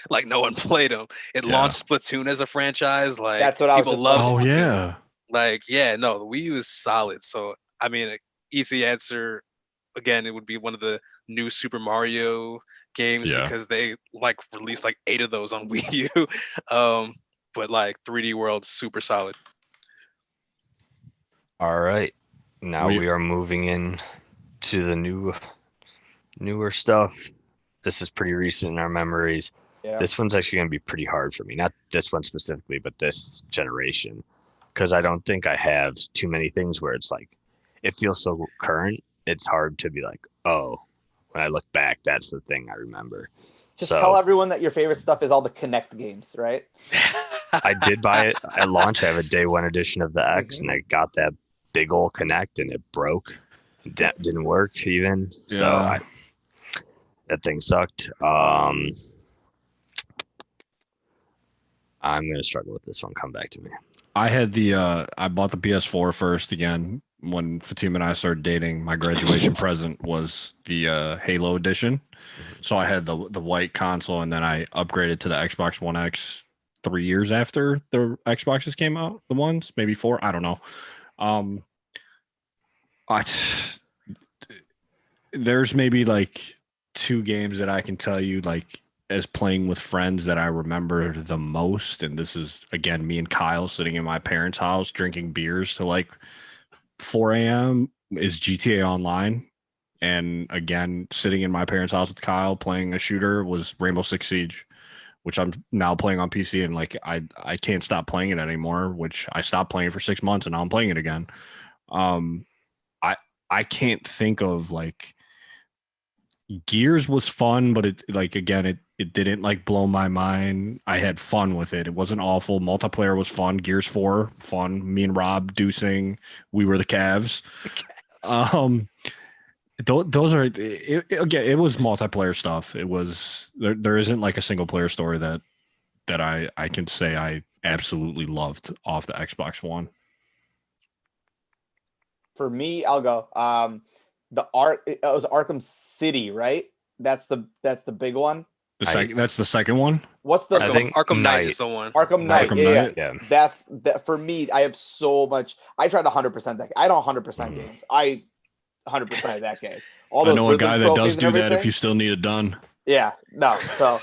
like no one played them. It Yeah. launched Splatoon as a franchise. Like That's what I was people just love Oh Splatoon. yeah. Like, yeah, no, the Wii U is solid. So, I mean, an easy answer again, it would be one of the new Super Mario games Yeah. because they like released like 8 of those on Wii U. But like 3D World, super solid. All right, now We- we are moving in to the newer stuff. This is pretty recent in our memories. Yeah. This one's actually going to be pretty hard for me. Not this one specifically, but this generation. Because I don't think I have too many things where it's like, it feels so current. It's hard to be like, oh, when I look back, that's the thing I remember. Just So- tell everyone that your favorite stuff is all the Connect games, right? I did buy it at launch. I have a day one edition of the X, and I got that big old Connect, and it broke. That didn't work even. So Yeah. that thing sucked. I'm gonna struggle with this one. Come back to me. I had I bought the PS4 first again when Fatima and I started dating. My graduation present was the Halo edition. So I had the white console, and then I upgraded to the Xbox One X 3 years after the Xboxes came out. The ones, maybe 4, I don't know. There's maybe like 2 games that I can tell you like as playing with friends that I remember the most. And this is again me and Kyle sitting in my parents' house drinking beers till like 4 a.m. is GTA Online. And again, sitting in my parents' house with Kyle playing a shooter was Rainbow Six Siege, which I'm now playing on PC, and like I can't stop playing it anymore, which I stopped playing for 6 months and now I'm playing it again. I can't think of like Gears was fun, but it like again it didn't like blow my mind. I had fun with it. It wasn't awful. Multiplayer was fun. Gears 4 fun. Me and Rob deucing. We were the Cavs. Those are again. It was multiplayer stuff. It was there isn't like a single player story that that I can say I absolutely loved off the Xbox One. For me, I'll go. It was Arkham City, right? That's the big one. That's the second one. What's the I think Arkham Knight Knight. is the one. Arkham Knight? Arkham Yeah, Knight? yeah. Yeah. That's that for me. I have so much. I tried 100% that. I don't 100% Mhm. games. I 100% of that game. All I those know a rhythm guy that trophies does and do that if everything. you still need it done. Yeah, no. So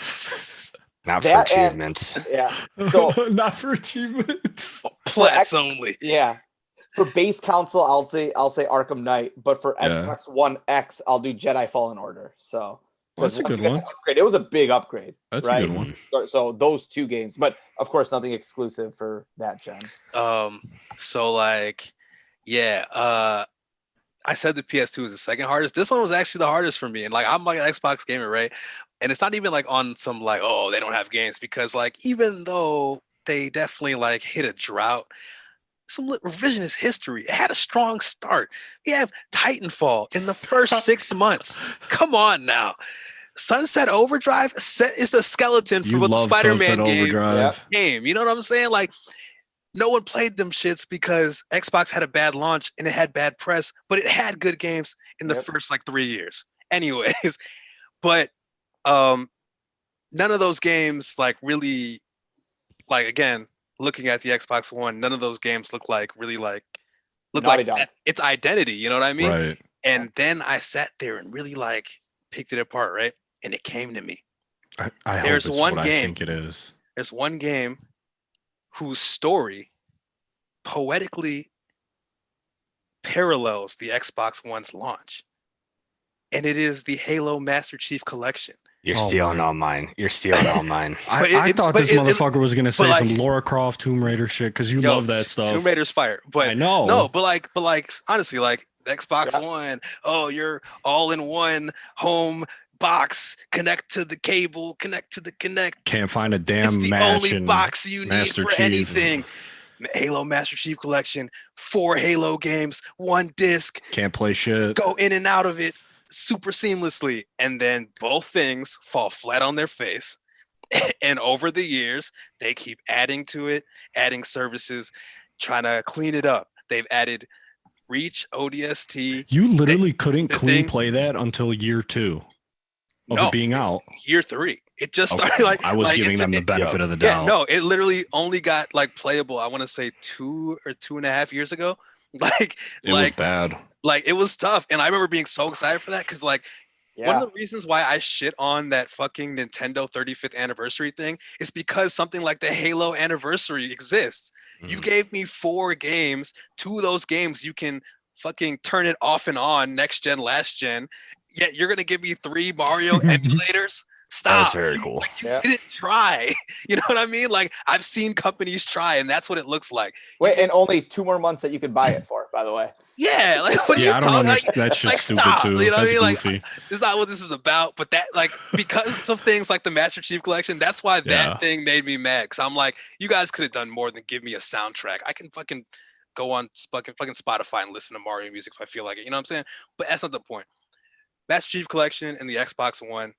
Not for That and- achievements. yeah, so Not for achievements. Plats only. yeah. For base console, I'll say Arkham Knight, but for Yeah. Xbox One X, I'll do Jedi Fallen Order. So Well, that's a once good you get one. the upgrade, it was a big upgrade. That's right? a good one. So those two games, but of course nothing exclusive for that gen. So like, yeah, I said the PS2 was the second hardest. This one was actually the hardest for me. And like, I'm like an Xbox gamer, right? And it's not even like on some like, oh, they don't have games, because like, even though they definitely like hit a drought, some revisionist history. It had a strong start. We have Titanfall in the first 6 months. Come on now. Sunset Overdrive is the skeleton for You what the love Spider-Man Sunset game. Overdrive. Game. You know what I'm saying? Like, no one played them shits because Xbox had a bad launch and it had bad press, but it had good games in the Yep. first like 3 years. Anyways, but none of those games like really, like, again, looking at the Xbox One, none of those games look like Naughty Dog. its identity, you know what I mean? Right. And then I sat there and really like picked it apart, right? And it came to me. I hope There's it's one what I game. think it is. There's one game whose story poetically parallels the Xbox One's launch. And it is the Halo Master Chief Collection. You're Oh stealing my. all mine. You're stealing all mine. But I thought this it- motherfucker was gonna say like- some Lara Croft Tomb Raider shit because you Yo, love that stuff. Tomb Raider's fire. But I know. no, but like honestly, like the Xbox Yeah. One, oh, you're all in one home box, connect to the cable, connect to the connect. Can't find a It's damn the match only in box you need Master for Chief. anything. Halo Master Chief Collection, 4 Halo games, 1 disc, Can't play shit. go in and out of it super seamlessly. And then both things fall flat on their face. And over the years, they keep adding to it, adding services, trying to clean it up. They've added Reach, ODST. You literally couldn't the clean thing- play that until year 2 of it being out. Year 3. It just started Okay, like I was like, giving it- them the it- benefit of the Yeah, doubt. no, it literally only got like playable, I want to say 2 or 2.5 years ago. It was bad. Like it was tough. And I remember being so excited for that because like one Yeah. of the reasons why I shit on that fucking Nintendo 35th anniversary thing is because something like the Halo anniversary exists. You Mhm. gave me 4 games. 2 of those games you can fucking turn it off and on, next gen, last gen. Yet you're gonna give me 3 Mario emulators? That was Stop. very cool. You Yeah. didn't try. You know what I mean? Like I've seen companies try, and that's what it looks like. Wait, and only 2 more months that you could buy it for, by the way. Yeah, like what are you Yeah, I don't talking? understand. That shit's like, stupid stop, too. you know what I That's mean? Like, goofy. It's not what this is about, but that like because of things like the Master Chief Collection, that's why Yeah. that thing made me mad. Cause I'm like, you guys could have done more than give me a soundtrack. I can fucking go on fucking Spotify and listen to Mario music if I feel like it. You know what I'm saying? But that's not the point. Master Chief Collection and the Xbox One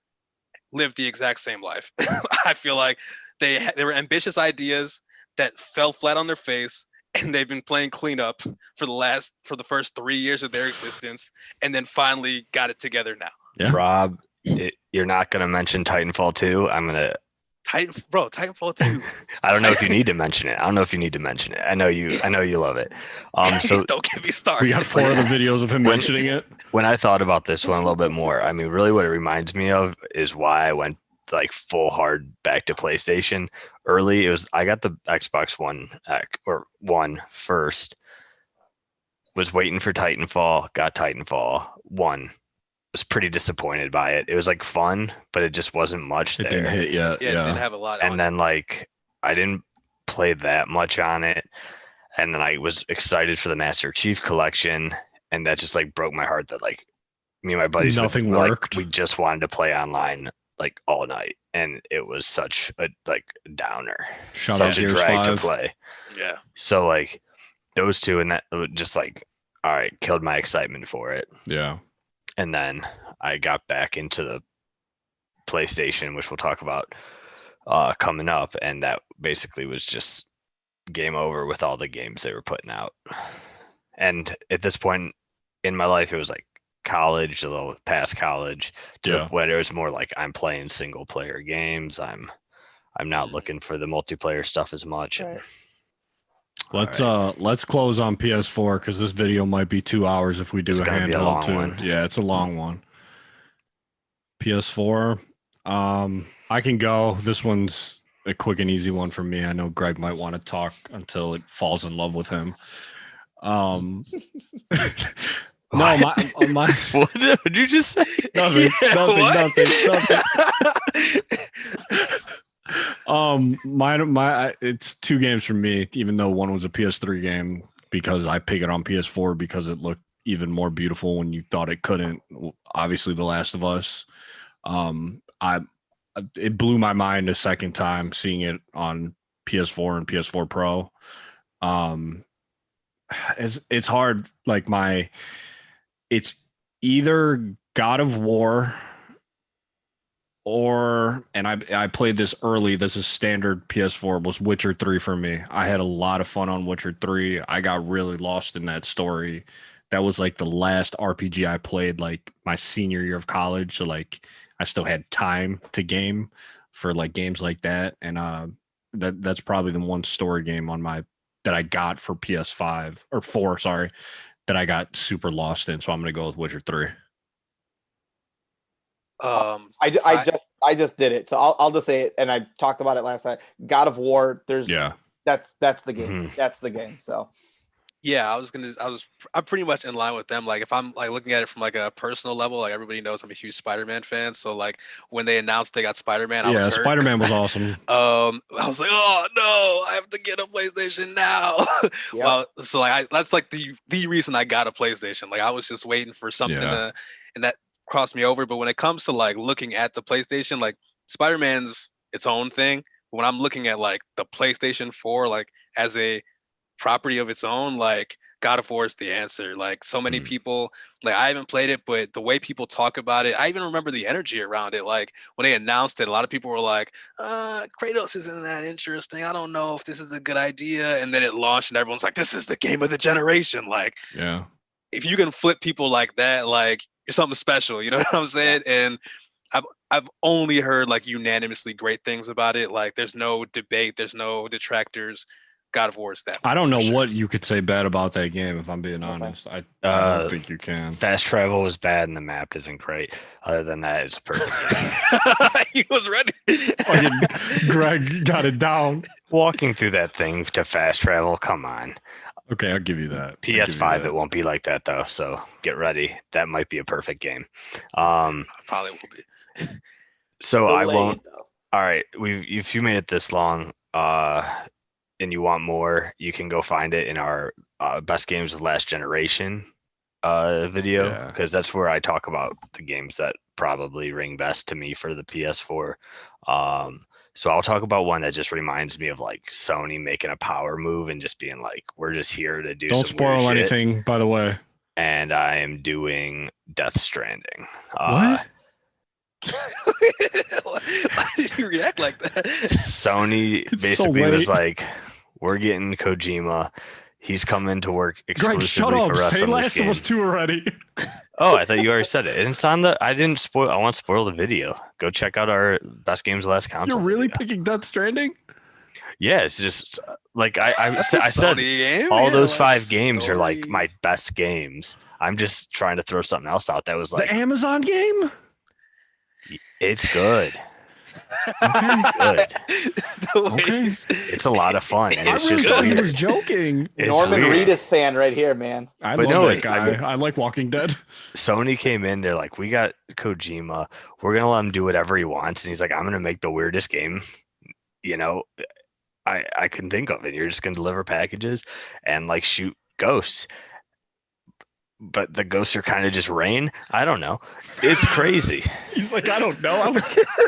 lived the exact same life. I feel like they were ambitious ideas that fell flat on their face, and they've been playing cleanup for the first 3 years of their existence, and then finally got it together now. Yeah. Rob, you're not gonna mention Titanfall 2. I'm gonna. Titanfall 2. I don't know if you need to mention it. I don't know if you need to mention it. I know you love it. So Don't get me started. We got 4 other videos of him mentioning it. when I thought about this one a little bit more, I mean, really what it reminds me of is why I went like full hard back to PlayStation early. I got the Xbox One first, was waiting for Titanfall, got Titanfall 1. Was pretty disappointed by it. It was like fun, but it just wasn't much It there. didn't hit yet. Yeah, it didn't have a lot on And then like I didn't play that much on it. And then I was excited for the Master Chief Collection, and that just like broke my heart that like me and my buddies Nothing like, worked. we just wanted to play online like all night, and it was such a like downer. Shout out Such a Gears drag to 5. play. Yeah. So like those two, and that just like all right, killed my excitement for it. Yeah. And then I got back into the PlayStation, which we'll talk about coming up, and that basically was just game over with all the games they were putting out. And at this point in my life, it was like college, a little past college, to the point it was more like I'm playing single player games. I'm not looking for the multiplayer stuff as much. Right. Let's close on PS4 because this video might be 2 hours if we do It's a gonna be a handheld long too. one. Yeah, it's a long one. PS4. I can go. This one's a quick and easy one for me. I know Greg might want to talk until it falls in love with him. No, my What did you just say? nothing. It's 2 games for me, even though one was a PS3 game because I pick it on PS4 because it looked even more beautiful when you thought it couldn't. Obviously, The Last of Us. It blew my mind a second time seeing it on PS4 and PS4 Pro. It's hard. Like it's either God of War and I played this early. This is standard PS4. Was Witcher 3 for me. I had a lot of fun on Witcher 3. I got really lost in that story. That was like the last RPG I played like my senior year of college. So like I still had time to game for like games like that. And that's probably the one story game that I got for PS5 or 4, sorry, that I got super lost in. So I'm gonna go with Witcher 3. I just did it, so I'll just say it, and I talked about it last night. God of War, that's the game. Mhm. That's the game. So Yeah, I'm pretty much in line with them. Like if I'm like looking at it from like a personal level, like everybody knows I'm a huge Spider-Man fan. So like when they announced they got Spider-Man, I was hurt. Spider-Man was awesome. I was like, oh no, I have to get a PlayStation now. Yep. Well, so like that's like the reason I got a PlayStation. Like I was just waiting for something to, and that crossed me over. But when it comes to like looking at the PlayStation, like Spider-Man's its own thing. But when I'm looking at like the PlayStation 4, like as a property of its own, like God of War is the answer. Like so many people, like I haven't played it, but the way people talk about it, I even remember the energy around it. Like when they announced it, a lot of people were like, Kratos isn't that interesting. I don't know if this is a good idea. And then it launched and everyone's like, this is the game of the generation. Like, Yeah. if you can flip people like that, like you're something special, you know what I'm saying? And I've only heard like unanimously great things about it. Like there's no debate, there's no detractors. God of War is that. I don't know what you could say bad about that game, if I'm being honest. I don't think you can. Fast travel was bad and the map isn't great. Other than that, it's a perfect game. He was ready. Greg got it down. Walking through that thing to fast travel, come on. Okay, I'll give you that. PS5, it won't be like that though. So get ready. That might be a perfect game. Probably will be. So Delayed, I won't. though. All right, if you made it this long, and you want more, you can go find it in our best games of last generation video, because that's where I talk about the games that probably ring best to me for the PS4. So I'll talk about one that just reminds me of like Sony making a power move and just being like, we're just here to do. Don't some weird spoil shit. anything, by the way. And I am doing Death Stranding. What? Why did you react like that? Sony It's so basically was late. like, we're getting Kojima. He's coming to work Greg, exclusively shut up. for us Say on this Last of game. Us 2 already. Oh, I thought you already said it. It's on the. I didn't spoil. I want to spoil the video. Go check out our best games of last console. You're really video. picking Death Stranding? Yeah, it's just like I That's a said. Sony game. All Yeah, those like 5 games are like my stories. best games. I'm just trying to throw something else out that was like, The Amazon game? it's good. Okay. Good. The way Okay. he's- It's a lot of fun. And I it's really just thought he weird. was joking. It's Norman weird. Reedus fan right here, man. I But love no, that guy. I like Walking Dead. Sony came in, they're like, we got Kojima. We're gonna let him do whatever he wants. And he's like, I'm gonna make the weirdest game, you know, I can think of it. You're just gonna deliver packages and like shoot ghosts. But the ghosts are kind of just rain. I don't know. It's crazy. He's like, I don't know. I was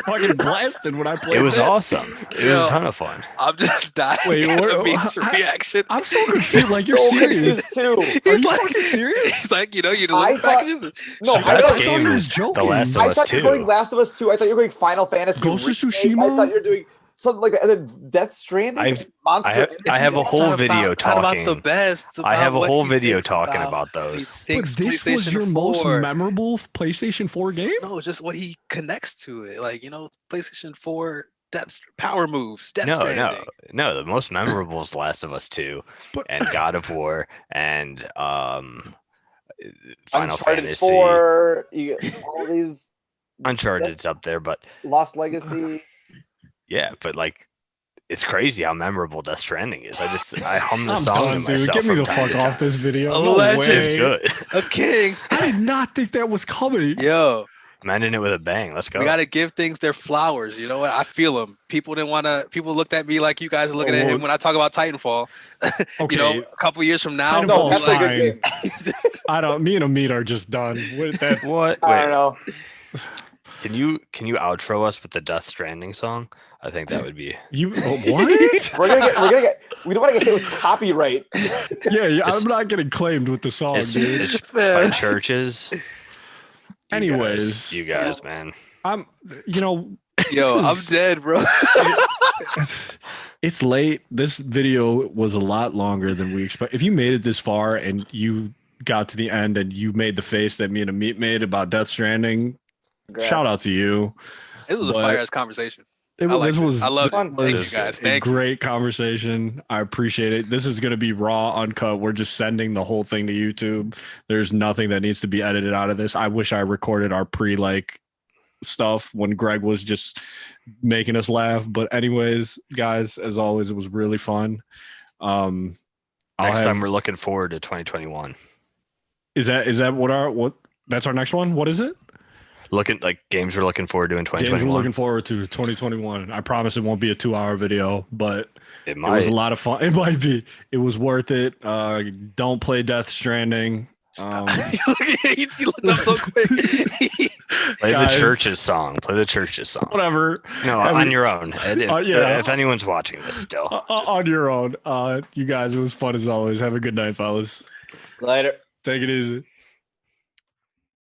fucking blasted when I played It was that. awesome. It was a ton of fun. I'm just dying. Wait, at what- Amit's reaction. I'm so confused. Like, you're So serious. confused, too. Are He's you like- fucking serious? He's like, you I deliver thought- packages. No, The I best thought he game was is joking. The Last of I Us thought you were going 2. Last of Us 2. I thought you were going Final Fantasy. Ghost of Remake. Tsushima? I thought you were doing something like that. And then Death Stranding, Monster. I have a It's whole not video it's not about the talking. best. It's I have about a what whole he video thinks talking about about what he those. But thinks this was PlayStation your most 4. memorable PlayStation 4 game? No, just what he connects to it. Like, PlayStation 4 power moves, Death No, Stranding. no. The most memorable is Last of Us 2 But and God of War and Final Uncharted Fantasy. 4, you get all these Uncharted's up there, but Lost Legacy. yeah, but like it's crazy how memorable Death Stranding is. I hum the I'm song to done, myself. dude. Get me from the time fuck to off time. this video. A No legend. It's way. good. A king. I did not think that was coming. Yo, I'm ending it with a bang. Let's go. we got to give things their flowers. You know what? I feel them. People didn't want to. People looked at me like you guys are looking at him when I talk about Titanfall. Okay. A couple years from now, Titanfall No, is that's a good fine. game. I don't. Me and Amit are just done with that. What? I Wait, don't know. can you outro us with the Death Stranding song? I think that would be. You what? We're gonna get. We don't want to get hit with copyright. Yeah, I'm not getting claimed with the song, It's, dude. it's by churches. Anyways, you guys, man. I'm. Yo, this I'm is- dead, bro. It's late. This video was a lot longer than we expect. If you made it this far and you got to the end and you made the face that me and Amit made about Death Stranding, Congrats. shout out to you. This was a But- fire ass conversation. It, I liked this it. was I loved it. fun. Thank you was guys. a Thank you. great conversation. I appreciate it. This is going to be raw, uncut. We're just sending the whole thing to YouTube. There's nothing that needs to be edited out of this. I wish I recorded our stuff when Greg was just making us laugh. But anyways, guys, as always, it was really fun. Next time we're looking forward to 2021. Is that what that's our next one? What is it? Looking like games we're looking forward to in Games we're 2021. looking forward to 2021. I promise it won't be a 2-hour video, but It it was might. a lot of fun. It might be. It was worth it. Don't play Death Stranding. Stop. He looked up so quick. Play guys. the church's song. Play the church's song. Whatever. No, I mean- on your own. yeah. If anyone's watching this still. On your own. You guys, it was fun as always. Have a good night, fellas. Later. Take it easy.